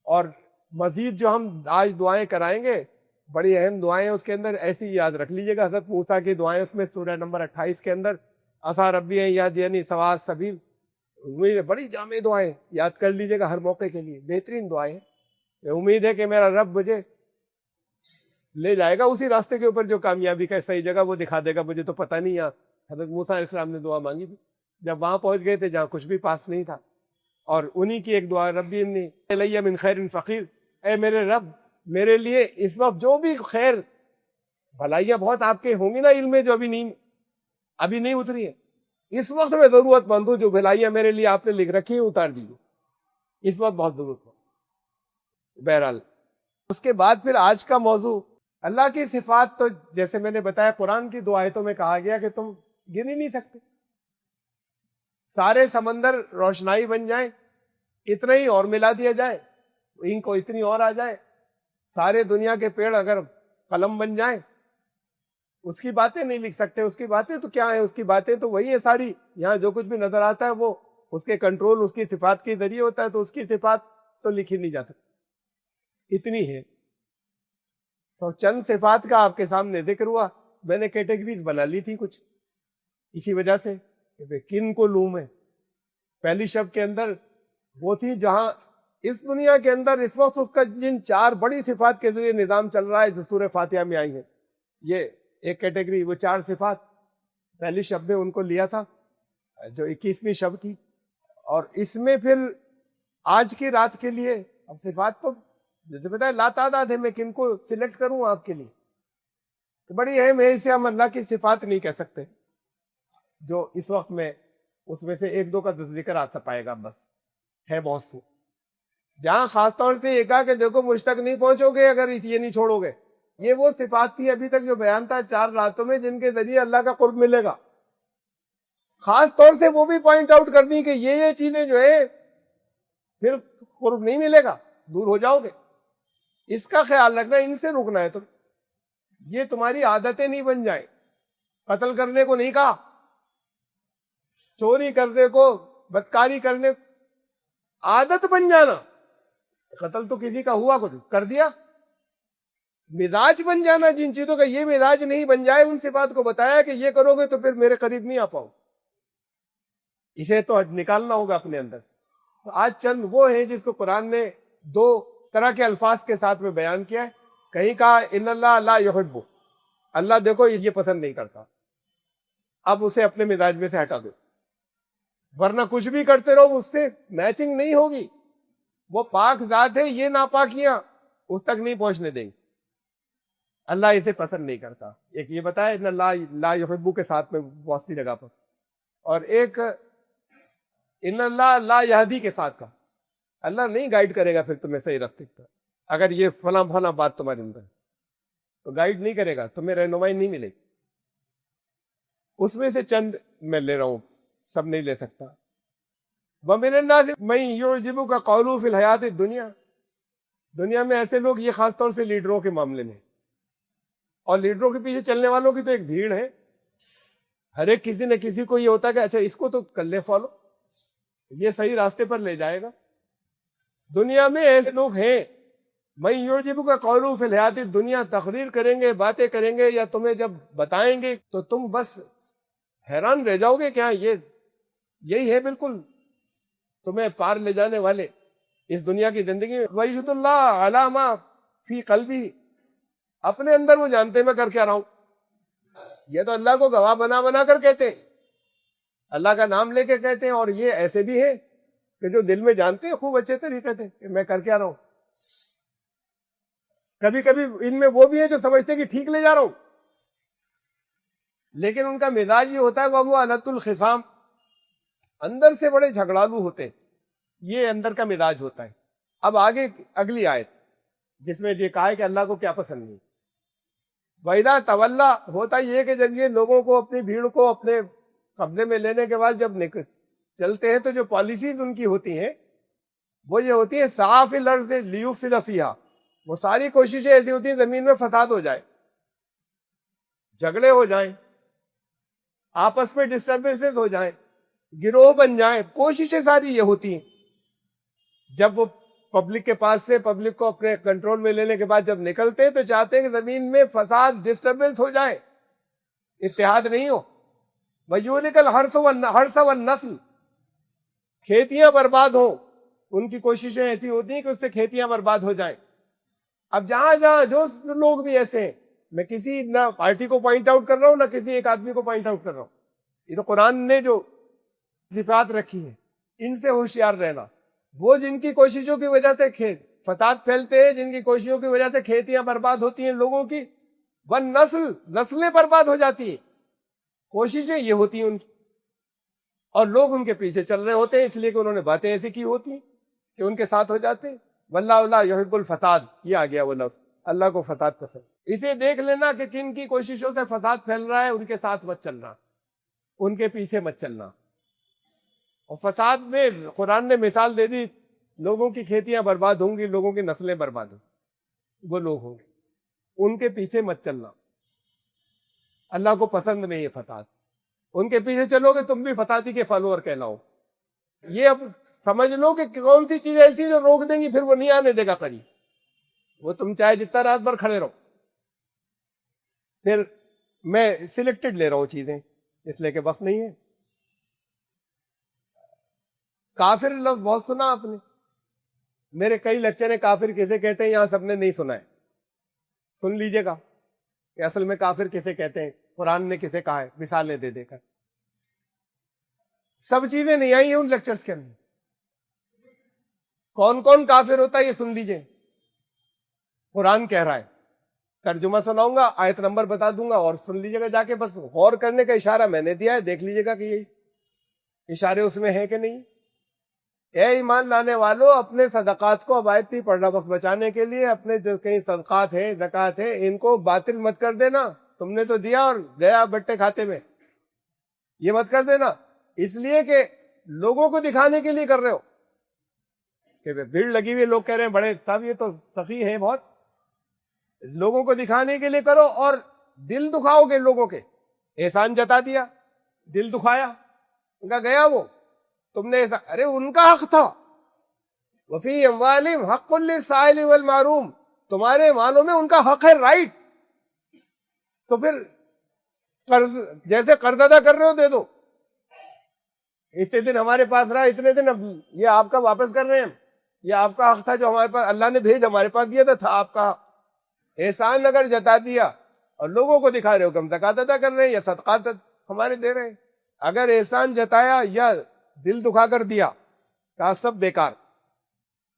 اور مزید جو ہم آج دعائیں کرائیں گے بڑی اہم دعائیں اس کے اندر ایسی یاد رکھ لیجیے گا. حضرت موسیٰ کی دعائیں اس میں سورہ نمبر 28 کے اندر عسیٰ ربی ان یہدینی سواء السبیل، امید ہے، بڑی جامع دعائیں یاد کر لیجیے گا ہر موقع کے لیے، بہترین دعائیں ہیں۔ امید ہے کہ میرا رب مجھے لے جائے گا اسی راستے کے اوپر جو کامیابی کا صحیح جگہ وہ دکھا دے گا، مجھے تو پتہ نہیں ہے۔ حضرت موسیٰ علیہ السلام نے دعا مانگی تھی جب وہاں پہنچ گئے تھے جہاں کچھ بھی پاس نہیں تھا، اور انہی کی ایک دعا، ربی انی الی من خیر فقیر، اے میرے رب میرے لیے اس وقت جو بھی خیر بھلائیاں بہت آپ کے ہوں گی نا علم میں جو ابھی نہیں اتری ہے، اس وقت میں ضرورت مند ہوں، جو بھلائیاں میرے لیے آپ نے لکھ رکھی ہیں اتار دیجیے، اس وقت بہت ضرورت ہے۔ بہرحال اس کے بعد پھر آج کا موضوع اللہ کی صفات، تو جیسے میں نے بتایا قرآن کی دو آیتوں میں کہا گیا کہ تم گن ہی نہیں سکتے، سارے سمندر روشنائی بن جائیں، اتنا ہی اور ملا دیا جائے، ان کو اتنی اور آ جائے، سارے دنیا کے پیڑ اگر قلم بن جائیں، اس کی باتیں نہیں لکھ سکتے۔ اس کی باتیں تو کیا ہیں، اس کی باتیں تو وہی ہے ساری، یہاں جو کچھ بھی نظر آتا ہے وہ اس کے کنٹرول اس کی صفات کے ذریعے ہوتا ہے، تو اس کی صفات تو لکھی نہیں جاتی، اتنی ہے۔ تو چند صفات کا آپ کے سامنے ذکر ہوا، میں نے کیٹیگریز بنا لی تھی کچھ اسی وجہ سے کہ کن کو لوں میں۔ پہلی شب کے اندر وہ تھی جہاں اس دنیا کے اندر اس وقت اس کا جن چار بڑی صفات کے ذریعے نظام چل رہا ہے جو سورہ فاتحہ میں آئی ہیں، یہ ایک کیٹیگری، وہ چار صفات پہلی شب میں ان کو لیا تھا جو 21ویں شب تھی، اور اس میں پھر آج کی رات کے لیے اب صفات تو جیسے بتایا لا تعداد ہے، میں کن کو سلیکٹ کروں آپ کے لیے، تو بڑی اہم ہے، اسے ہم اللہ کی صفات نہیں کہہ سکتے جو اس وقت میں اس میں سے ایک دو کا ذکر آ پائے گا، بس ہے بہت سی، جہاں خاص طور سے یہ کہا کہ دیکھو مجھ تک نہیں پہنچو گے اگر یہ نہیں چھوڑو گے۔ یہ وہ صفات تھی ابھی تک جو بیان تھا 4 راتوں میں جن کے ذریعے اللہ کا قرب ملے گا، خاص طور سے وہ بھی پوائنٹ آؤٹ کر دی کہ یہ چیزیں جو ہے پھر قرب نہیں ملے گا، دور ہو جاؤ گے، اس کا خیال رکھنا، ان سے رکنا ہے، تم یہ تمہاری عادتیں نہیں بن جائیں۔ قتل کرنے کو نہیں کہا، چوری کرنے کو، بدکاری کرنے، عادت بن جانا، قتل تو کسی کا ہوا کچھ کر دیا، مزاج بن جانا جن چیزوں کا، یہ مزاج نہیں بن جائے، ان صفات کو بتایا کہ یہ کرو گے تو پھر میرے قریب نہیں آ پاؤ، اسے تو نکالنا ہوگا اپنے اندر۔ تو آج چند وہ ہیں جس کو قرآن نے 2 طرح کے الفاظ کے ساتھ میں بیان کیا ہے، کہیں کہا ان اللہ لا یحب، اللہ دیکھو یہ پسند نہیں کرتا، اب اسے اپنے مزاج میں سے ہٹا دو، ورنہ کچھ بھی کرتے رہو اس سے میچنگ نہیں ہوگی، وہ پاک ذات ہے، یہ ناپاکیاں اس تک نہیں پہنچنے دیں گے، اللہ اسے پسند نہیں کرتا۔ ایک یہ بتایا ان اللہ لا یحب کے ساتھ میں بہت سی جگہ پر، اور ایک ان اللہ لا یہدی کے ساتھ کا، اللہ نہیں گائیڈ کرے گا پھر تمہیں صحیح راستے پر، اگر یہ فلاں فلاں بات تمہارے اندر تو گائیڈ نہیں کرے گا، تمہیں رہنمائی نہیں ملے گی۔ اس میں سے چند میں لے رہا ہوں، سب نہیں لے سکتا۔ وَمِنَ النَّاسِ مَن يُعْجِبُكَ قَوْلُهُ فِي الْحَيَاةِ الدُّنْيَا، دنیا میں ایسے لوگ، یہ خاص طور سے لیڈروں کے معاملے میں، اور لیڈروں کے پیچھے چلنے والوں کی تو ایک بھیڑ ہے، ہر ایک کسی نہ کسی کو یہ ہوتا ہے کہ اچھا اس کو تو کر لے فالو، یہ صحیح راستے پر لے جائے گا۔ دنیا میں ایسے لوگ ہیں، مَن يُعْجِبُكَ قَوْلُهُ فِي الْحَيَاةِ الدُّنْيا، تقریر کریں گے، باتیں کریں گے، یا تمہیں جب بتائیں گے تو تم بس حیران رہ جاؤ گے، کیا یہی ہے بالکل تمہیں پار لے جانے والے اس دنیا کی زندگی میں۔ وَيَشْهَدُ اللَّهُ عَلَىٰ مَا فِي قَلْبِهِ، اپنے اندر وہ جانتے میں کر کے آ رہا ہوں، یہ تو اللہ کو گواہ بنا بنا کر کہتے ہیں، اللہ کا نام لے کے کہتے ہیں، اور یہ ایسے بھی ہیں کہ جو دل میں جانتے ہیں خوب اچھے طریقے سے کہ میں کر کے آ رہا ہوں۔ کبھی کبھی ان میں وہ بھی ہیں جو سمجھتے ہیں کہ ٹھیک لے جا رہا ہوں، لیکن ان کا مزاج یہ ہوتا ہے وہ انت الخصام، اندر سے بڑے جھگڑالو ہوتے ہیں، یہ اندر کا مزاج ہوتا ہے۔ اب آگے اگلی آیت جس میں یہ کہا ہے کہ اللہ کو کیا پسند نہیں۔ وَإِذَا تَوَلَّى، ہوتا یہ کہ جب یہ لوگوں کو، اپنی بھیڑ کو اپنے قبضے میں لینے کے بعد جب چلتے ہیں تو جو پالیسیز ان کی ہوتی ہیں وہ یہ ہوتی ہیں سعی فی الارض لیفسد فیہا، وہ ساری کوششیں ایسی ہوتی ہیں زمین میں فساد ہو جائے، جھگڑے ہو جائیں، آپس میں ڈسٹربنسز ہو جائیں، گروہ بن جائیں، کوششیں ساری یہ ہوتی ہیں۔ جب وہ پبلک کے پاس سے، پبلک کو اپنے کنٹرول میں لینے کے بعد جب نکلتے ہیں تو چاہتے ہیں کہ زمین میں فساد، ڈسٹربنس ہو جائے، اتحاد نہیں ہو، وَيُهْلِكَ الْحَرْثَ وَالنَّسْلَ، کھیتیاں برباد ہوں، ان کی کوششیں ایسی ہوتی ہیں کہ اس سے کھیتیاں برباد ہو جائیں۔ اب جہاں جہاں جو لوگ بھی ایسے ہیں، میں کسی نہ پارٹی کو پوائنٹ آؤٹ کر رہا ہوں نہ کسی ایک آدمی کو پوائنٹ آؤٹ کر رہا ہوں، یہ تو قرآن نے جو صفات رکھی ہے، ان سے ہوشیار رہنا۔ وہ جن کی کوششوں کی وجہ سے فساد پھیلتے ہیں، جن کی کوششوں کی وجہ سے کھیتیاں برباد ہوتی ہیں لوگوں کی، وہ نسلیں برباد ہو جاتی ہیں، کوششیں یہ ہوتی ہیں ان کی، اور لوگ ان کے پیچھے چل رہے ہوتے ہیں، اس لیے کہ انہوں نے باتیں ایسی کی ہوتی ہیں کہ ان کے ساتھ ہو جاتے ہیں۔ واللہ لا یحب الفساد، یہ آ گیا وہ لفظ، اللہ کو فساد پسند۔ اسے دیکھ لینا کہ کن کی کوششوں سے فساد پھیل رہا ہے، ان کے ساتھ مت چلنا، ان کے پیچھے مت چلنا۔ اور فساد میں قرآن نے مثال دے دی، لوگوں کی کھیتیاں برباد ہوں گی، لوگوں کی نسلیں برباد ہوں گی، وہ لوگ ہوں گے، ان کے پیچھے مت چلنا۔ اللہ کو پسند نہیں ہے فساد، ان کے پیچھے چلو گے تم بھی فسادی کے فالوور کہلاؤ۔ یہ اب سمجھ لو کہ کون سی چیز ایسی جو روک دیں گی پھر وہ نہیں آنے دے گا قریب، وہ تم چاہے جتنا رات بھر کھڑے رہو۔ پھر میں سلیکٹڈ لے رہا ہوں چیزیں اس لیے کہ وقت نہیں ہے۔ کافر لفظ بہت سنا آپ نے، میرے کئی لیکچر ہیں کافر کسے کہتے ہیں، یہاں سب نے نہیں سنا ہے، سن لیجئے گا کہ اصل میں کافر کسے کہتے ہیں، قرآن نے کسے کہا ہے، مثالیں دے دے کر۔ سب چیزیں نہیں آئی ہیں ان لیکچرز کے اندر، کون کون کافر ہوتا ہے یہ سن لیجئے، قرآن کہہ رہا ہے، ترجمہ سناؤں گا، آیت نمبر بتا دوں گا، اور سن لیجئے گا جا کے، بس غور کرنے کا اشارہ میں نے دیا ہے، دیکھ لیجئے گا کہ یہ اشارے اس میں ہیں کہ نہیں۔ اے ایمان لانے والو، اپنے صدقات کو، اب آیت نہیں پڑھ رہا وقت بچانے کے لیے، اپنے جو کئی صدقات ہیں، زکوٰۃ ہے، ان کو باطل مت کر دینا، تم نے تو دیا اور گیا بٹے کھاتے میں، یہ مت کر دینا، اس لیے کہ لوگوں کو دکھانے کے لیے کر رہے ہو، کہ بھیڑ لگی ہوئی، لوگ کہہ رہے ہیں بڑے صاحب یہ تو سخی ہیں بہت، لوگوں کو دکھانے کے لیے کرو، اور دل دکھاؤ گے لوگوں کے، احسان جتا دیا، دل دکھایا، ان کا گیا وہ، تم نے ارے ان کا حق تھا، وفی اموالہم حق للسائل والمحروم، تمہارے مالوں میں ان کا حق ہے، رائٹ، تو پھر قرض جیسے قرض ادا کر رہے ہو دے دو، اتنے دن ہمارے پاس رہا، اتنے دن اب یہ آپ کا واپس کر رہے ہیں، یہ آپ کا حق تھا جو ہمارے پاس اللہ نے بھیج ہمارے پاس دیا تھا آپ کا حق۔ احسان اگر جتا دیا اور لوگوں کو دکھا رہے ہو کہ ہم زکوٰۃ ادا کر رہے ہیں یا صدقات ہمارے دے رہے ہیں، اگر احسان جتایا یا دل دکھا کر دیا، کہا سب بیکار۔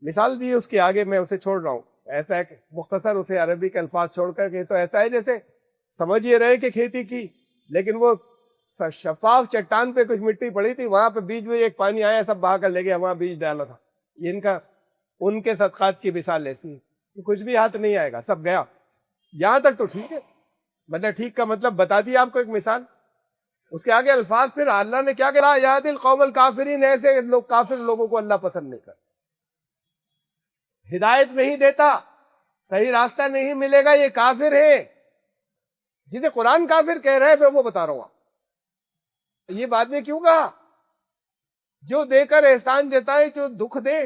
مثال دی اس کے آگے، میں اسے چھوڑ رہا ہوں، ایسا ہے کہ مختصر اسے عربی کے الفاظ چھوڑ کر کے، تو ایسا ہے جیسے سمجھ یہ رہے کہ کھیتی کی، لیکن وہ شفاف چٹان پہ کچھ مٹی پڑی تھی، وہاں پہ بیچ میں ایک پانی آیا، سب بہا کر لے گیا، وہاں بیج ڈالا تھا۔ یہ ان کے صدقات کی مثال ایسی ہے، کچھ بھی ہاتھ نہیں آئے گا، سب گیا۔ یہاں تک تو ٹھیک ہے، مطلب ٹھیک کا مطلب بتا دیا آپ کو ایک مثال۔ اس کے آگے الفاظ پھر اللہ نے کیا کہا، یاد القوم الکافرین، ایسے لوگ کافر لوگوں کو اللہ پسند نہیں کرتا، ہدایت نہیں دیتا، صحیح راستہ نہیں ملے گا، یہ کافر ہے۔ جسے قرآن کافر کہہ رہے ہیں میں وہ بتا رہا ہوں۔ یہ بات میں کیوں کہا، جو دے کر احسان جتائے، جو دکھ دے،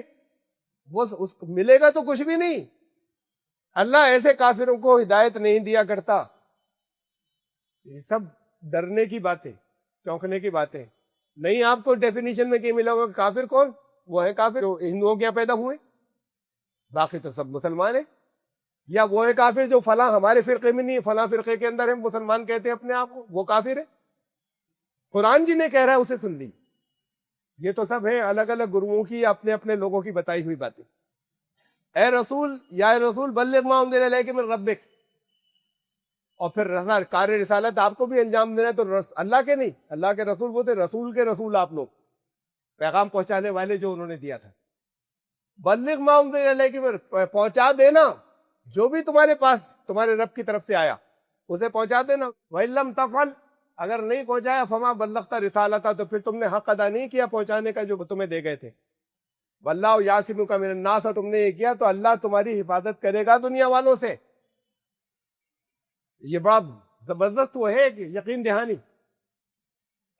وہ ملے گا تو کچھ بھی نہیں۔ اللہ ایسے کافروں کو ہدایت نہیں دیا کرتا۔ یہ سب ڈرنے کی باتیں، چونکنے کی باتیں نہیں۔ آپ کو ڈیفینیشن میں کیا ملا ہوگا، کافر کون؟ وہ ہے کافر جو ہندوؤں کے یہاں پیدا ہوئے، باقی تو سب مسلمان ہیں، یا وہ ہے کافر جو فلاں ہمارے فرقے میں نہیں ہے، فلاں فرقے کے اندر ہے، مسلمان کہتے ہیں اپنے آپ کو، وہ کافر ہے۔ قرآن جی نے کہہ رہا ہے اسے سن لی۔ یہ تو سب ہے الگ الگ گروہوں کی، اپنے اپنے لوگوں کی بتائی ہوئی باتیں۔ اے رسول، یا اے رسول بلغ ما انزل الیک من ربک، اور پھر کار رسالت آپ کو بھی انجام دینا ہے، تو اللہ کے نہیں، اللہ کے رسول وہ تھے، رسول کے رسول آپ لوگ، پیغام پہنچانے والے جو انہوں نے دیا تھا۔ بلغ ما انزل الیک، پہنچا دینا جو بھی تمہارے پاس تمہارے رب کی طرف سے آیا، اسے پہنچا دینا۔ وَإِن لَمْ تَفْعَلْ، اگر نہیں پہنچایا، فما بلغت رسالتہ، تو پھر تم نے حق ادا نہیں کیا پہنچانے کا جو تمہیں دے گئے تھے۔ واللہ یعصمک من الناس، اور تم نے یہ کیا تو اللہ تمہاری حفاظت کرے گا دنیا والوں سے۔ یہ بڑا زبردست وہ ہے کہ یقین دہانی،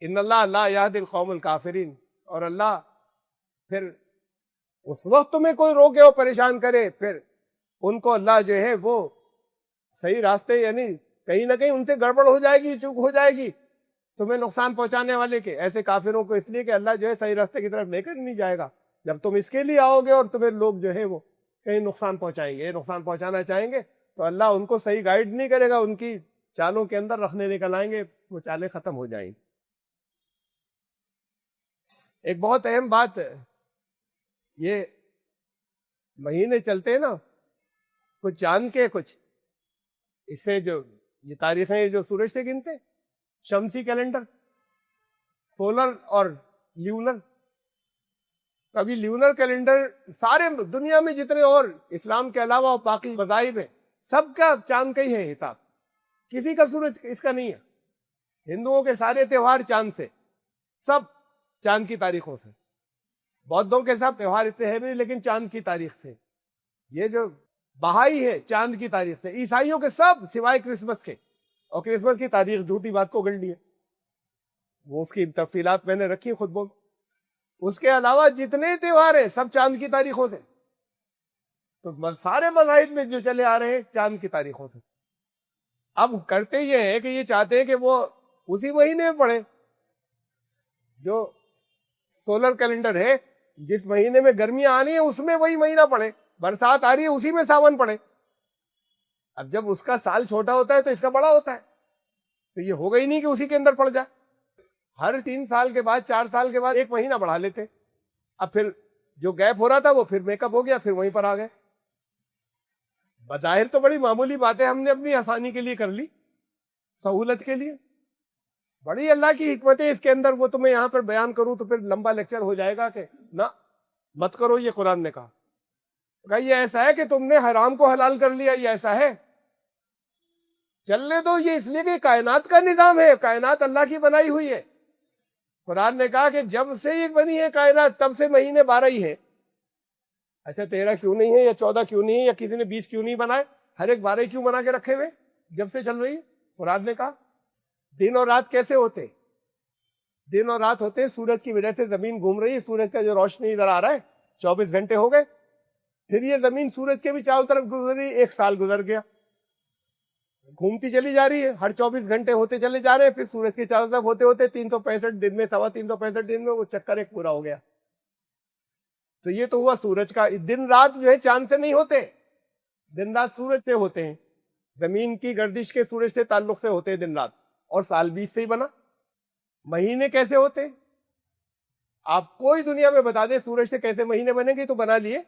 ان اللہ لا یہدی القوم الکافرین، اور اللہ پھر اس وقت تمہیں کوئی روکے اور پریشان کرے، پھر ان کو اللہ جو ہے وہ صحیح راستے، یعنی کہیں نہ کہیں ان سے گڑبڑ ہو جائے گی، چوک ہو جائے گی، تمہیں نقصان پہنچانے والے کے، ایسے کافروں کو اس لیے کہ اللہ جو ہے صحیح راستے کی طرف لے کر نہیں جائے گا. جب تم اس کے لیے آؤ گے اور تمہیں لوگ جو ہے وہ کہیں نقصان پہنچائیں گے، نقصان پہنچانا چاہیں گے، تو اللہ ان کو صحیح گائیڈ نہیں کرے گا، ان کی چالوں کے اندر رکھنے نکل آئیں گے، وہ چالیں ختم ہو جائیں گی. ایک بہت اہم بات، یہ مہینے چلتے ہیں نا، کچھ چاند کے کچھ اس سے جو یہ تاریخیں جو سورج سے گنتے ہیں، شمسی کیلنڈر، سولر اور لیونر. ابھی لیونر کیلنڈر سارے دنیا میں جتنے اور اسلام کے علاوہ باقی مذاہب ہیں، سب کا چاند کا ہی ہے حساب، کسی کا سورج اس کا نہیں ہے. ہندوؤں کے سارے تہوار چاند سے، سب چاند کی تاریخوں سے. بودھوں کے سب تہوار اتنے ہیں نہیں، لیکن چاند کی تاریخ سے. یہ جو بہائی ہے چاند کی تاریخ سے. عیسائیوں کے سب سوائے کرسمس کے، اور کرسمس کی تاریخ جھوٹی بات کو گڑ لی ہے، وہ اس کی تفصیلات میں نے رکھی خطبوں میں. اس کے علاوہ جتنے تہوار ہیں سب چاند کی تاریخوں سے. تو سارے مذاہب میں جو چلے آ رہے ہیں چاند کی تاریخوں سے. اب کرتے یہ ہے کہ یہ چاہتے ہیں کہ وہ اسی مہینے میں پڑے. جو سولر کیلنڈر ہے، جس مہینے میں گرمیاں آنی ہیں اس میں وہی مہینہ پڑے، برسات آ رہی ہے اسی میں ساون پڑے. اب جب اس کا سال چھوٹا ہوتا ہے تو اس کا بڑا ہوتا ہے، تو یہ ہوگا ہی نہیں کہ اسی کے اندر پڑ جائے. ہر 3 سال کے بعد 4 سال کے بعد ایک مہینہ بڑھا لیتے. اب پھر جو گیپ ہو رہا تھا وہ پھر میک اپ ہو گیا، پھر وہیں پر آ گئے. بظاہر تو بڑی معمولی باتیں ہم نے اپنی آسانی کے لیے کر لی، سہولت کے لیے. بڑی اللہ کی حکمتیں اس کے اندر، وہ تمہیں یہاں پر بیان کروں تو پھر لمبا لیکچر ہو جائے گا کہ نہ مت کرو. یہ قرآن نے کہا یہ ایسا ہے کہ تم نے حرام کو حلال کر لیا، یہ ایسا ہے، چلنے دو. یہ اس لیے کہ کائنات کا نظام ہے، کائنات اللہ کی بنائی ہوئی ہے. قرآن نے کہا کہ جب سے یہ بنی ہے کائنات تب سے مہینے 12 ہی ہیں. اچھا 13 کیوں نہیں ہے یا 14 کیوں نہیں ہے یا کسی نے 20 کیوں نہیں بنائے؟ ہر ایک 12 کیوں بنا کے رکھے ہوئے جب سے چل رہی ہے؟ قرآن نے کہا دن اور رات کیسے ہوتے؟ دن اور رات ہوتے سورج کی وجہ سے زمین گھوم رہی ہے. سورج کا جو روشنی ادھر آ رہا ہے 24 گھنٹے ہو گئے، پھر یہ زمین سورج کے بھی چاروں طرف گزر رہی ہے، 1 سال گزر گیا، گھومتی چلی جا رہی ہے. ہر 24 گھنٹے ہوتے چلے جا رہے ہیں، پھر سورج کے چاروں طرف ہوتے ہوتے 365 دن میں 365 دن میں وہ چکر ایک پورا ہو گیا. تو یہ تو ہوا سورج کا. دن رات جو ہے چاند سے نہیں ہوتے، دن رات سورج سے ہوتے ہیں. زمین کی گردش کے سورج سے تعلق سے ہوتے ہیں دن رات، اور سال 20 سے ہی بنا. مہینے کیسے ہوتے؟ آپ کوئی دنیا میں بتا دیں سورج سے کیسے مہینے بنے گے تو بنا لیے.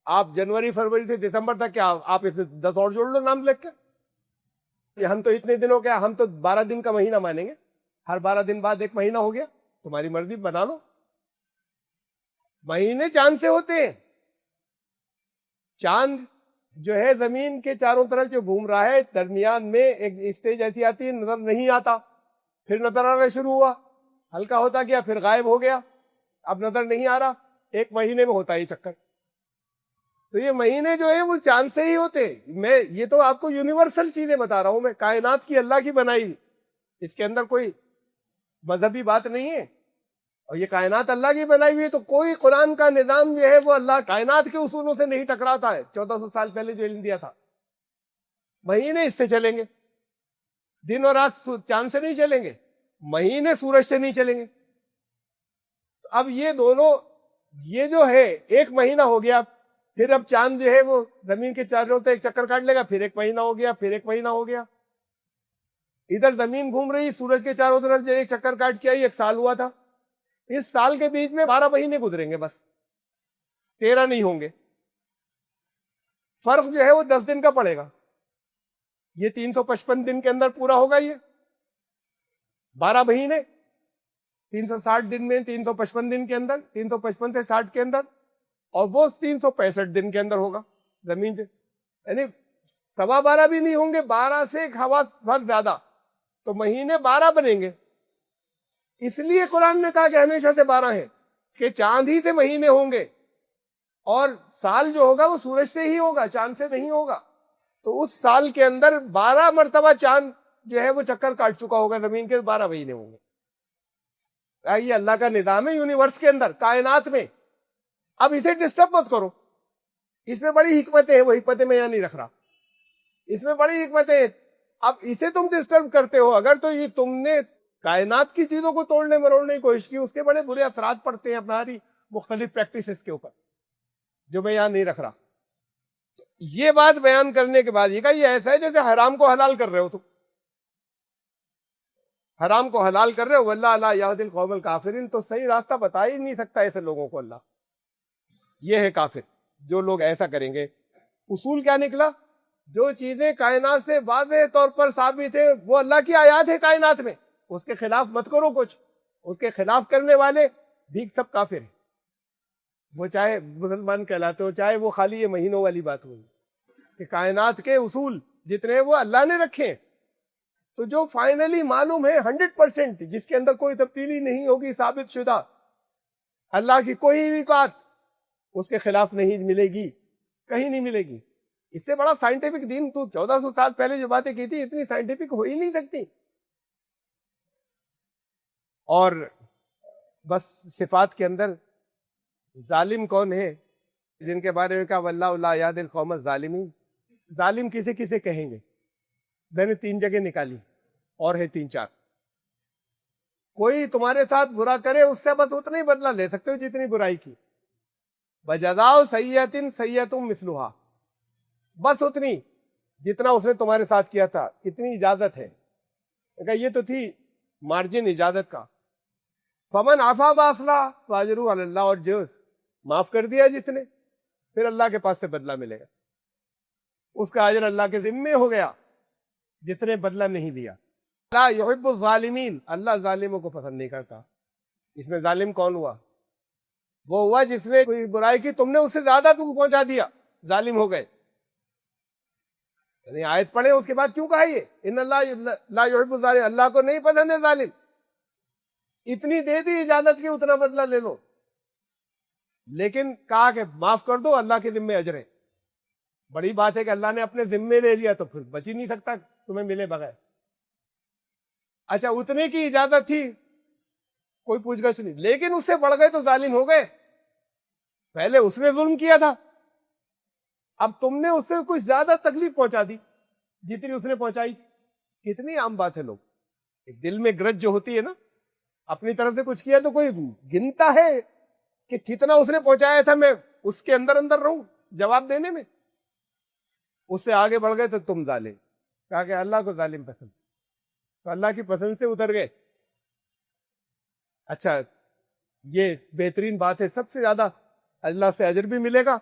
آپ جنوری فروری سے دسمبر تک کیا آپ اس 10 اور جوڑ لو نام لکھ کے. ہم تو اتنے دنوں کیا، ہم تو 12 دن کا مہینہ مانیں گے، ہر 12 دن بعد ایک مہینہ ہو گیا. تمہاری مرضی بنا لو. مہینے چاند سے ہوتے ہیں. چاند جو ہے زمین کے چاروں طرف جو گھوم رہا ہے، درمیان میں ایک اسٹیج ایسی آتی ہے نظر نہیں آتا، پھر نظر آنا شروع ہوا، ہلکا ہوتا گیا، پھر غائب ہو گیا، اب نظر نہیں آ رہا. 1 مہینے میں ہوتا ہے یہ چکر. تو یہ مہینے جو ہے وہ چاند سے ہی ہوتے. میں یہ تو آپ کو یونیورسل چیزیں بتا رہا ہوں، میں کائنات کی اللہ کی بنائی ہوئی، اس کے اندر کوئی مذہبی بات نہیں ہے. اور یہ کائنات اللہ کی بنائی ہوئی ہے، تو کوئی قرآن کا نظام جو ہے وہ اللہ کائنات کے اصولوں سے نہیں ٹکراتا ہے. 1400 سال پہلے جو علم دیا تھا، مہینے اس سے چلیں گے. دن اور رات چاند سے نہیں چلیں گے، مہینے سورج سے نہیں چلیں گے. اب یہ دونوں، یہ جو ہے 1 مہینہ ہو گیا، پھر اب چاند جو ہے وہ زمین کے چاروں طرف ایک چکر کاٹ لے گا، پھر 1 مہینہ ہو گیا، پھر 1 مہینہ ہو گیا. ادھر زمین گھوم رہی سورج کے چاروں طرف، جو ایک چکر کاٹ کے آئی 1 سال ہوا تھا. اس سال کے بیچ میں 12 مہینے گزریں گے، بس 13 نہیں ہوں گے. فرق جو ہے وہ 10 دن کا پڑے گا. یہ 355 دن کے اندر پورا ہوگا. یہ 12 مہینے 360 دن میں 355 دن کے اندر، 355 سے 60 کے اندر، اور وہ 365 دن کے اندر ہوگا زمین سے. یعنی 12.25 بھی نہیں ہوں گے، 12 سے ایک ہوا بھر زیادہ، تو مہینے 12 بنیں گے. اس لیے قرآن نے کہا کہ ہمیشہ سے 12 ہیں، کہ چاند ہی سے مہینے ہوں گے، اور سال جو ہوگا وہ سورج سے ہی ہوگا، چاند سے نہیں ہوگا. تو اس سال کے اندر 12 مرتبہ چاند جو ہے وہ چکر کاٹ چکا ہوگا زمین کے، 12 مہینے ہوں گے. یہ اللہ کا نظام ہے یونیورس کے اندر، کائنات میں. اب اسے ڈسٹرب مت کرو، اس میں بڑی حکمتیں ہیں، وہ حکمتیں میں یہاں نہیں رکھ رہا. اس میں بڑی حکمتیں ہیں. اب اسے تم ڈسٹرب کرتے ہو. اگر تو یہ تم نے کائنات کی چیزوں کو توڑنے مروڑنے کی کوشش کی، اس کے بڑے برے اثرات پڑتے ہیں اپناری مختلف پریکٹسز کے اوپر، جو میں یہاں نہیں رکھ رہا۔ یہ بات بیان کرنے کے بعد یہ کہا یہ ایسا ہے جیسے حرام کو حلال کر رہے ہو، تم حرام کو حلال کر رہے ہو، واللہ لا یہدی القوم الکافرین، تو صحیح راستہ بتا ہی نہیں سکتا ایسے لوگوں کو اللہ۔ یہ ہے کافر جو لوگ ایسا کریں گے۔ اصول کیا نکلا؟ جو چیزیں کائنات سے واضح طور پر ثابت ہے وہ اللہ کی آیات ہے کائنات میں، اس کے خلاف مت کرو کچھ، اس کے خلاف کرنے والے بھی سب کافر ہیں، وہ چاہے مسلمان کہلاتے ہو چاہے وہ خالی یہ مہینوں والی بات ہوئی کہ کائنات کے اصول جتنے وہ اللہ نے رکھے ہیں، تو جو فائنلی معلوم ہے 100%، جس کے اندر کوئی تبدیلی نہیں ہوگی، ثابت شدہ، اللہ کی کوئی بھی بات اس کے خلاف نہیں ملے گی، کہیں نہیں ملے گی۔ اس سے بڑا سائنٹیفک دین تو 1400 سال پہلے جو باتیں کی تھی اتنی سائنٹیفک ہو ہی نہیں سکتی۔ اور بس صفات کے اندر ظالم کون ہے جن کے بارے میں کہا واللہ لا یہدی القوم الظالمین، ظالم کسے کسے کہیں گے؟ میں نے 3 جگہ نکالی اور ہے 3-4۔ کوئی تمہارے ساتھ برا کرے اس سے بس اتنا ہی بدلہ لے سکتے ہو جتنی برائی کی، بجزاء سیئۃ سیئۃ مثلھا، بس اتنی جتنا اس نے تمہارے ساتھ کیا تھا، اتنی اجازت ہے۔ کہ یہ تو تھی مارجن اجازت کا۔ فمن عفا واصلح فاجرہ علی اللہ، اور جو معاف کر دیا جس نے، پھر اللہ کے پاس سے بدلہ ملے گا، اس کا اجر اللہ کے ذمے ہو گیا جس نے بدلہ نہیں دیا۔ لا یحب الظالمین، اللہ ظالموں کو پسند نہیں کرتا۔ اس میں ظالم کون ہوا؟ وہ ہوا جس نے کوئی برائی کی، تم نے اس سے زیادہ تم کو پہنچا دیا، ظالم ہو گئے۔ یعنی آیت پڑھے اس کے بعد کیوں کہا یہ ان اللہ لا یحب الظالمین، اللہ کو نہیں پسند ہے ظالم، اتنی دے دی اجازت کی اتنا بدلہ لے لو، لیکن کہا کہ معاف کر دو، اللہ کے ذمے اجر ہے۔ بڑی بات ہے کہ اللہ نے اپنے ذمے لے لیا تو پھر بچ ہی نہیں سکتا تمہیں ملے بغیر۔ اچھا اتنے کی اجازت تھی، کوئی پوچھ گچھ نہیں، لیکن اس سے بڑھ گئے تو ظالم ہو گئے۔ پہلے اس نے ظلم کیا تھا، اب تم نے اس سے کچھ زیادہ تکلیف پہنچا دی جتنی اس نے پہنچائی۔ کتنی عام بات ہے، لوگ ایک دل میں گرج جو ہوتی ہے نا، اپنی طرف سے کچھ کیا تو کوئی گنتا ہے کہ کتنا اس نے پہنچایا تھا، میں اس کے اندر اندر رہوں جواب دینے میں، اس سے آگے بڑھ گئے تو تم ظالم۔ کہا کہ اللہ کو ظالم پسند، تو اللہ کی پسند سے اتر گئے۔ اچھا یہ بہترین بات ہے، سب سے زیادہ اللہ سے اجر بھی ملے گا،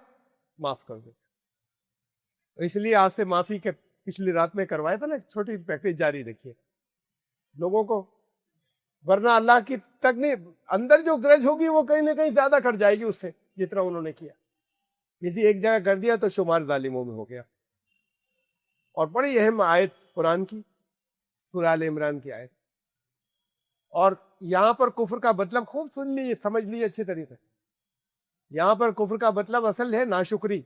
معاف کر دو۔ اس لیے آج سے معافی کے پچھلی رات میں کروایا تھا نا، چھوٹی پریکٹس جاری رکھیے لوگوں کو، ورنہ اللہ کی تک نہیں، اندر جو گرج ہوگی وہ کہیں نہ کہیں زیادہ کٹ جائے گی اس سے جتنا انہوں نے کیا۔ کسی ایک جگہ کر دیا تو شمار ظالموں میں ہو گیا۔ اور بڑی اہم آیت قرآن کی، سورہ آل عمران کی آیت، اور یہاں پر کفر کا مطلب خوب سن لیجیے، سمجھ لیجیے اچھے طریقے۔ یہاں پر کفر کا مطلب اصل ہے ناشکری،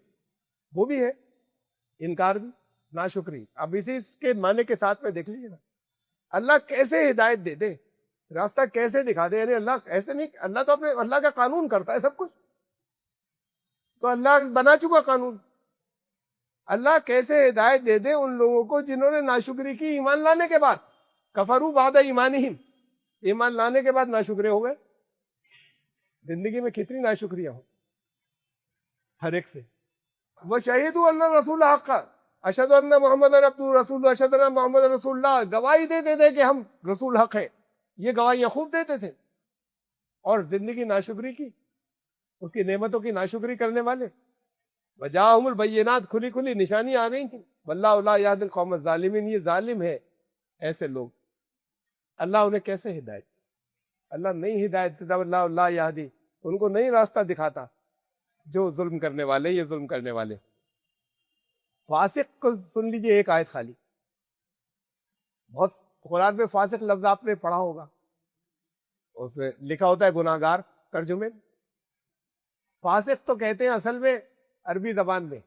وہ بھی ہے انکار بھی، ناشکری۔ اب اسی کے معنی کے ساتھ میں دیکھ لیجیے نا، اللہ کیسے ہدایت دے دے، راستہ کیسے دکھا دے۔ یعنی اللہ ایسے نہیں، اللہ تو اپنے اللہ کا قانون کرتا ہے سب کچھ، تو اللہ بنا چکا قانون۔ اللہ کیسے ہدایت دے دے ان لوگوں کو جنہوں نے ناشکری کی ایمان لانے کے بعد، کفروا بعد ایمانہم، ایمان لانے کے بعد ناشکرے ہو گئے۔ زندگی میں کتنی ناشکریاں ہو ہر ایک سے۔ وَشَهِدُوا أَنَّ الرَّسُولَ حَقٌّ، اشہد ان محمد عبدہ رسول، اشہد ان محمد رسول اللہ، گواہی دیتے تھے کہ ہم رسول حق ہے، یہ گواہیاں خوب دیتے تھے۔ اور زندگی ناشکری کی، اس کی نعمتوں کی ناشکری کرنے والے، وجاءہم البینات، کھلی کھلی نشانیاں آ گئی تھیں۔ واللہ لا یہدی القوم الظالمین، یہ ظالم ہے ایسے لوگ، اللہ انہیں کیسے ہدایت؟ اللہ نہیں ہدایت دیتا، واللہ لا یہدی، ان کو نہیں راستہ دکھاتا جو ظلم کرنے والے، یہ ظلم کرنے والے۔ فاسق کو سن لیجئے ایک آیت خالی، بہت قرآن میں فاسق لفظ آپ نے پڑھا ہوگا، اس میں لکھا ہوتا ہے گناہگار، ترجمے فاسق تو کہتے ہیں اصل میں عربی زبان میں،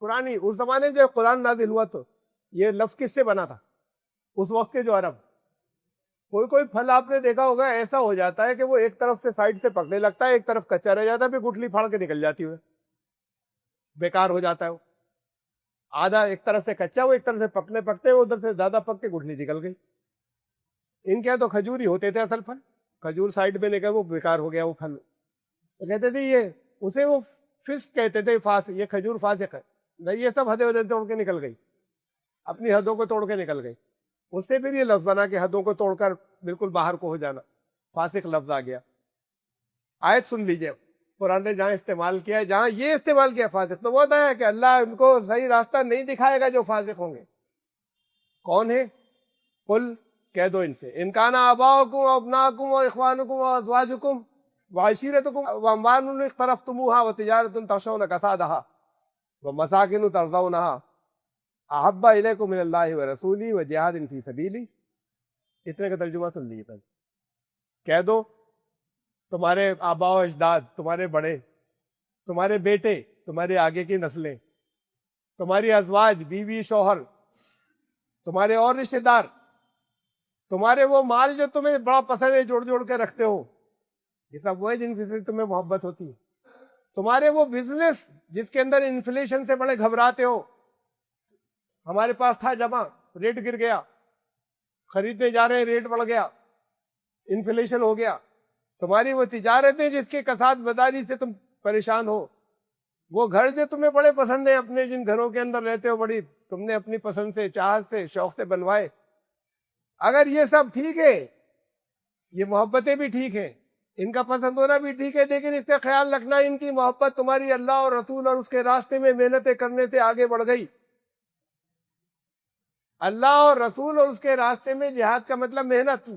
قرآنی اس زمانے جو قرآن نازل ہوا تو یہ لفظ کس سے بنا تھا؟ اس وقت کے جو عرب، کوئی پھل آپ نے دیکھا ہوگا ایسا ہو جاتا ہے کہ وہ ایک طرف سے سائڈ سے پکنے لگتا ہے، ایک طرف کچا رہ جاتا ہے، پھر گٹھلی پھاڑ کے نکل جاتی ہے، بیکار ہو جاتا ہے وہ، آدھا ایک طرف سے کچا، وہ ایک طرف سے پکنے پکتے وہ ادھر سے زیادہ پک کے گٹھلی نکل گئی۔ ان کے یہاں تو کھجور ہی ہوتے تھے اصل پھل، کھجور سائڈ پہ لے کر وہ بیکار ہو گیا وہ پھل، تو کہتے تھے یہ اسے وہ فسق کہتے تھے، یہ کھجور فاسق ہے، نہیں یہ سب حدیں ودیں توڑ کے نکل گئی، اپنی حدوں کو توڑ کے نکل گئی، اس سے پھر یہ لفظ بنا کہ حدوں کو توڑ کر بالکل باہر کو ہو جانا، فاسق لفظ آ گیا۔ آیت سن لیجئے، قرآن نے جہاں استعمال کیا ہے، جہاں یہ استعمال کیا فاسق، تو وہ بتایا کہ اللہ ان کو صحیح راستہ نہیں دکھائے گا جو فاسق ہوں گے۔ کون ہے؟ قل، کہہ دو ان سے، ان کان آباؤکم وابناؤکم واخوانکم وازواجکم وعشیرتکم واموال اقترفتموها وتجارۃ تخشون کسادها ومساکن ترضونها احب الیکم من اللہ ورسولہ وجہاد فی سبیلہ۔ اتنے کا ترجمہ سن لیجیے پہلے۔ کہہ دو تمہارے آباء و اجداد، تمہارے بڑے، تمہارے بیٹے، تمہارے آگے کی نسلیں، تمہاری ازواج، بیوی، شوہر، تمہارے اور رشتہ دار، تمہارے وہ مال جو تمہیں بڑا پسند ہے، جوڑ جوڑ کے رکھتے ہو، یہ سب وہ ہے جن سے تمہیں محبت ہوتی ہے۔ تمہارے وہ بزنس جس کے اندر انفلیشن سے بڑے گھبراتے ہو، ہمارے پاس تھا جمع، ریٹ گر گیا، خریدنے جا رہے ہیں ریٹ بڑھ گیا، انفلیشن ہو گیا۔ تمہاری وہ تجارتیں جس کے کساد بداری سے تم پریشان ہو، وہ گھر جو تمہیں بڑے پسند ہیں، اپنے جن گھروں کے اندر رہتے ہو، بڑی تم نے اپنی پسند سے، چاہت سے، شوق سے بنوائے، اگر یہ سب ٹھیک ہے، یہ محبتیں بھی ٹھیک ہیں، ان کا پسند ہونا بھی ٹھیک ہے، لیکن اس سے خیال رکھنا ان کی محبت تمہاری اللہ اور رسول اور اس کے راستے میں محنتیں کرنے سے آگے بڑھ گئی۔ اللہ اور رسول اور اس کے راستے میں جہاد کا مطلب محنت،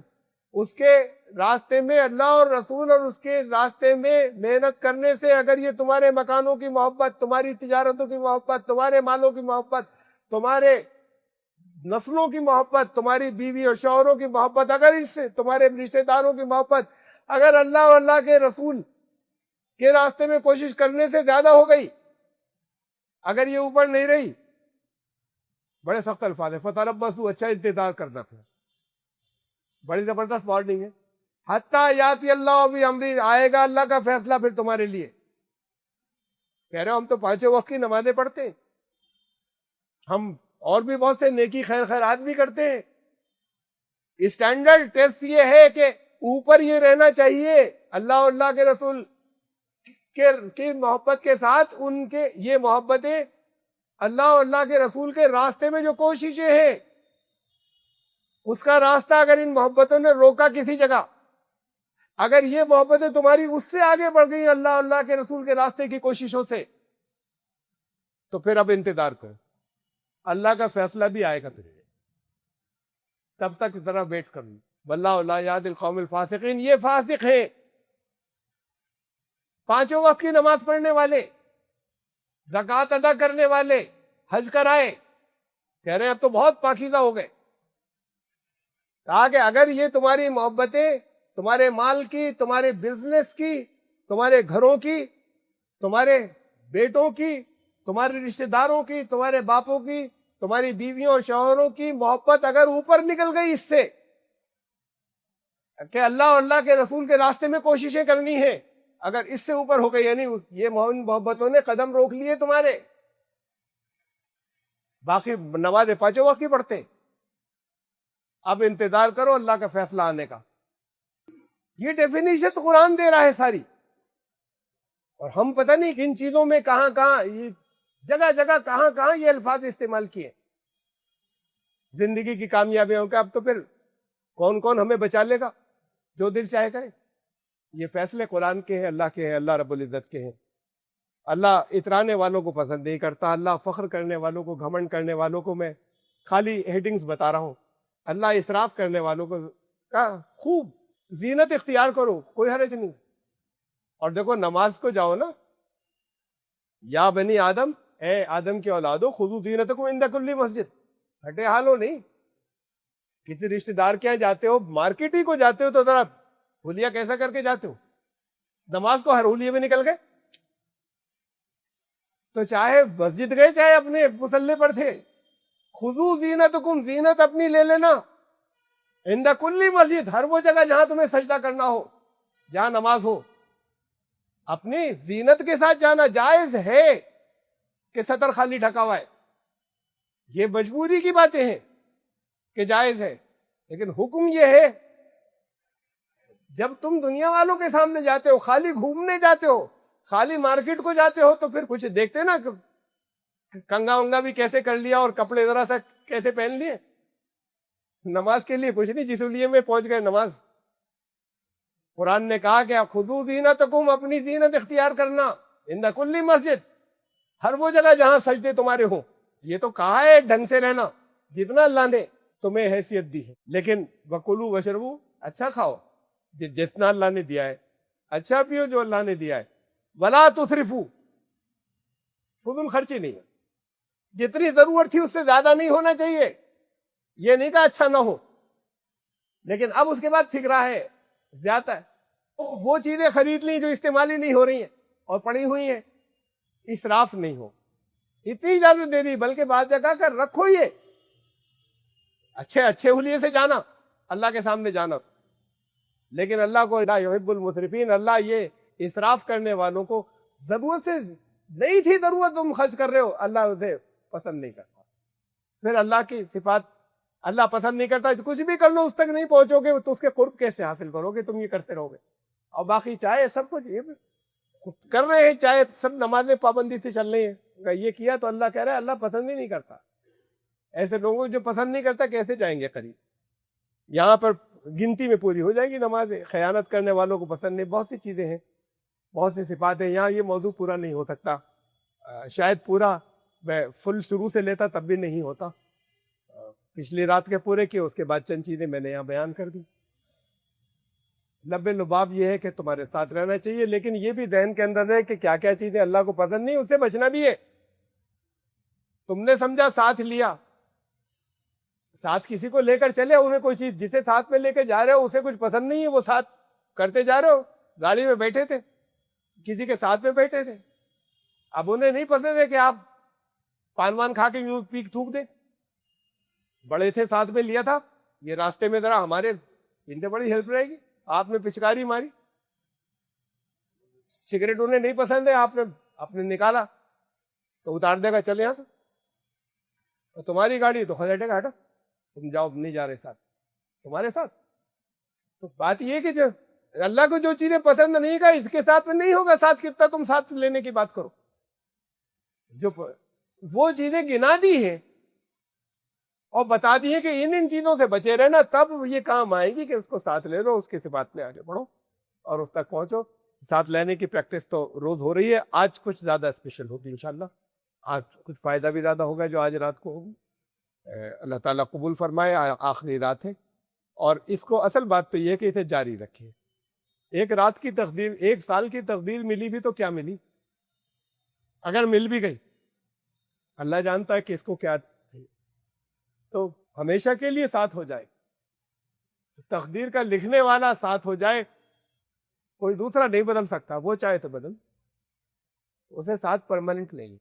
اس کے راستے میں اللہ اور رسول اور اس کے راستے میں محنت کرنے سے اگر یہ تمہارے مکانوں کی محبت، تمہاری تجارتوں کی محبت، تمہارے مالوں کی محبت، تمہارے نسلوں کی محبت، تمہاری بیوی اور شوہروں کی محبت، اگر اس سے تمہارے رشتہ داروں کی محبت اگر اللہ اور اللہ کے رسول کے راستے میں کوشش کرنے سے زیادہ ہو گئی، اگر یہ اوپر نہیں رہی، بڑے سخت الفاظ ہے، فتربصوا، اچھا انتظار کرنا پھر، بڑی زبردست وارننگ ہے۔ حتیٰ یاتی اللہ بامرہ، آئے گا اللہ کا فیصلہ پھر تمہارے لیے۔ کہہ رہے ہو ہم تو پانچوں وقت کی نمازیں پڑھتے ہیں، ہم اور بھی بہت سے نیکی خیر خیرات بھی کرتے ہیں، اسٹینڈرڈ ٹیسٹ یہ ہے کہ اوپر یہ رہنا چاہیے اللہ اور اللہ کے رسول کی محبت کے ساتھ، ان کے یہ محبتیں اللہ اور اللہ کے رسول کے راستے میں جو کوششیں ہیں، اس کا راستہ اگر ان محبتوں نے روکا کسی جگہ، اگر یہ محبتیں تمہاری اس سے آگے بڑھ گئی اللہ اور اللہ کے رسول کے راستے کی کوششوں سے، تو پھر اب انتظار کر، اللہ کا فیصلہ بھی آئے گا تجھے، تب تک ذرا ویٹ کر لو۔ واللہ لا یہدی القوم الفاسقین، یہ فاسق ہیں، پانچوں وقت کی نماز پڑھنے والے، زکوٰۃ ادا کرنے والے، حج کرائے، کہہ رہے ہیں اب تو بہت پاکیزہ ہو گئے۔ کہا کہ اگر یہ تمہاری محبتیں تمہارے مال کی، تمہارے بزنس کی، تمہارے گھروں کی، تمہارے بیٹوں کی، تمہارے رشتہ داروں کی، تمہارے باپوں کی، تمہاری بیویوں اور شوہروں کی محبت اگر اوپر نکل گئی اس سے کہ اللہ اور اللہ کے رسول کے راستے میں کوششیں کرنی ہے، اگر اس سے اوپر ہو گئی، یعنی یہ محبتوں نے قدم روک لیے تمہارے، باقی نمازیں پانچوں وقت کی پڑھتے، اب انتظار کرو اللہ کا فیصلہ آنے کا۔ یہ ڈیفینیشن قرآن دے رہا ہے ساری، اور ہم پتہ نہیں کن چیزوں میں کہاں کہاں، یہ جگہ جگہ کہاں کہاں یہ الفاظ استعمال کیے زندگی کی کامیابیوں کے۔ اب تو پھر کون کون ہمیں بچا لے گا؟ جو دل چاہے کرے۔ یہ فیصلے قرآن کے ہیں، اللہ کے ہیں، اللہ رب العزت کے ہیں۔ اللہ اترانے والوں کو پسند نہیں کرتا، اللہ فخر کرنے والوں کو، گھمنڈ کرنے والوں کو، میں خالی ہیڈنگز بتا رہا ہوں، اللہ اسراف کرنے والوں کو خوب زینت اختیار کرو، کوئی حرج نہیں۔ اور دیکھو نماز کو جاؤ نا، یا بنی آدم، اے آدم کی اولادو، خذوا زینتکم عند کل مسجد، ہٹے حالو نہیں۔ کسی رشتہ دار کے یہاں جاتے ہو، مارکیٹ ہی کو جاتے ہو، تو ذرا حلیہ کیسا کر کے جاتے ہو؟ نماز کو ہر حلیے میں نکل گئے، تو چاہے مسجد گئے چاہے اپنے مصلی پر تھے، خذوا زینتکم، زینت اپنی لے لینا، عند کل مسجد، ہر وہ جگہ جہاں تمہیں سجدہ کرنا ہو، جہاں نماز ہو، اپنی زینت کے ساتھ جانا۔ جائز ہے کہ سطر خالی ڈھکا ہوا ہے، یہ مجبوری کی باتیں ہیں کہ جائز ہے، لیکن حکم یہ ہے جب تم دنیا والوں کے سامنے جاتے ہو، خالی گھومنے جاتے ہو، خالی مارکیٹ کو جاتے ہو، تو پھر کچھ دیکھتے نا کنگا ونگا بھی کیسے کر لیا اور کپڑے ذرا سا کیسے پہن لیے. نماز کے لیے کچھ نہیں، جس لیے میں پہنچ گئے نماز. قرآن نے کہا کہ خذوا زینتکم، اپنی زینت اختیار کرنا عند کل مسجد، ہر وہ جگہ جہاں سجدے تمہارے ہوں. یہ تو کہا ہے ڈھنگ سے رہنا جتنا اللہ نے تمہیں حیثیت دی ہے، لیکن وکلوا واشربوا، اچھا کھاؤ جتنا اللہ نے دیا ہے، اچھا پیو جو اللہ نے دیا ہے. ولا تسرفوا، فضول خرچی نہیں ہے، جتنی ضرورت تھی اس سے زیادہ نہیں ہونا چاہیے. یہ نہیں کہا اچھا نہ ہو، لیکن اب اس کے بعد فکرہ ہے زیادہ ہے. وہ چیزیں خرید لی جو استعمالی نہیں ہو رہی ہیں اور پڑی ہوئی ہیں، اسراف نہیں ہو. اتنی اجازت دے دی، بلکہ بعض جگہ کر رکھو، یہ اچھے حلیے سے جانا، اللہ کے سامنے جانا. لیکن اللہ کو لا یحب المسرفین، اللہ یہ اسراف کرنے والوں کو، ضرورت سے نہیں تھی ضرورت تم خرچ کر رہے ہو، اللہ اسے پسند نہیں کرتا. پھر اللہ کی صفات اللہ پسند نہیں کرتا. کچھ بھی کر لو اس تک نہیں پہنچو گے تو اس کے قرب کیسے حاصل کرو گے؟ تم یہ کرتے رہو گے. اور باقی چاہے سب کچھ یہ کر رہے ہیں، چاہے سب نمازیں پابندی سے چل رہی ہیں، اگر یہ کیا تو اللہ کہہ رہا ہے اللہ پسند ہی نہیں کرتا. ایسے لوگوں جو پسند نہیں کرتا کیسے جائیں گے قریب؟ یہاں پر گنتی میں پوری ہو جائے گی نمازیں. خیانت کرنے والوں کو پسند نہیں، بہت سی چیزیں ہیں، بہت سی صفات ہیں. یہاں یہ موضوع پورا نہیں ہو سکتا، شاید پورا میں فل شروع سے لیتا تب بھی نہیں ہوتا. پچھلی رات کے پورے کیے، اس کے بعد چند چیزیں میں نے یہاں بیان کر دی. لب لباب یہ ہے کہ تمہارے ساتھ رہنا چاہیے، لیکن یہ بھی ذہن کے اندر ہے کہ کیا کیا چیزیں اللہ کو پسند نہیں، اس سے بچنا بھی ہے. تم نے سمجھا ساتھ لیا، ساتھ کسی کو لے کر چلے، انہیں کوئی چیز جسے ساتھ میں لے کر جا رہے ہو اسے کچھ پسند نہیں ہے، وہ ساتھ کرتے جا رہے ہو. گاڑی میں بیٹھے تھے، کسی کے ساتھ میں بیٹھے تھے، اب انہیں نہیں پسند ہے کہ آپ پان وان کھا کے یوں پیک تھوک دیں. بڑے تھے ساتھ میں لیا تھا، یہ راستے میں ذرا ہمارے ان سے بڑی ہیلپ رہے گی. آپ نے پچکاری ماری، سگریٹ انہیں نہیں پسند ہے، آپ نے نکالا تو اتار دے گا، چلے یہاں سے. اور تمہاری گاڑی تو خود ہٹے گا، ہٹا تم جاؤ، نہیں جا رہے ساتھ تمہارے ساتھ. تو بات یہ کہ جو اللہ کو جو چیزیں پسند نہیں کا اس کے ساتھ میں نہیں ہوگا ساتھ، کتنا تم ساتھ لینے کی بات کرو. جو وہ چیزیں گنا دی ہیں اور بتا دی ہے کہ ان چیزوں سے بچے رہنا، تب یہ کام آئے گی کہ اس کو ساتھ لے لو، اس کی صفات میں آگے بڑھو اور اس تک پہنچو. ساتھ لینے کی پریکٹس تو روز ہو رہی ہے، آج کچھ زیادہ اسپیشل ہوگی انشاءاللہ. آج کچھ فائدہ بھی زیادہ ہوگا جو آج رات کو ہوگی. اللہ تعالیٰ قبول فرمائے. آخری رات ہے اور اس کو اصل بات تو یہ ہے کہ اسے جاری رکھے. ایک رات کی تقدیر، ایک سال کی تقدیر ملی بھی تو کیا ملی؟ اگر مل بھی گئی، اللہ جانتا ہے کہ اس کو کیا تھی، تو ہمیشہ کے لیے ساتھ ہو جائے. تقدیر کا لکھنے والا ساتھ ہو جائے، کوئی دوسرا نہیں بدل سکتا. وہ چاہے تو بدل، اسے ساتھ پرماننٹ نہیں.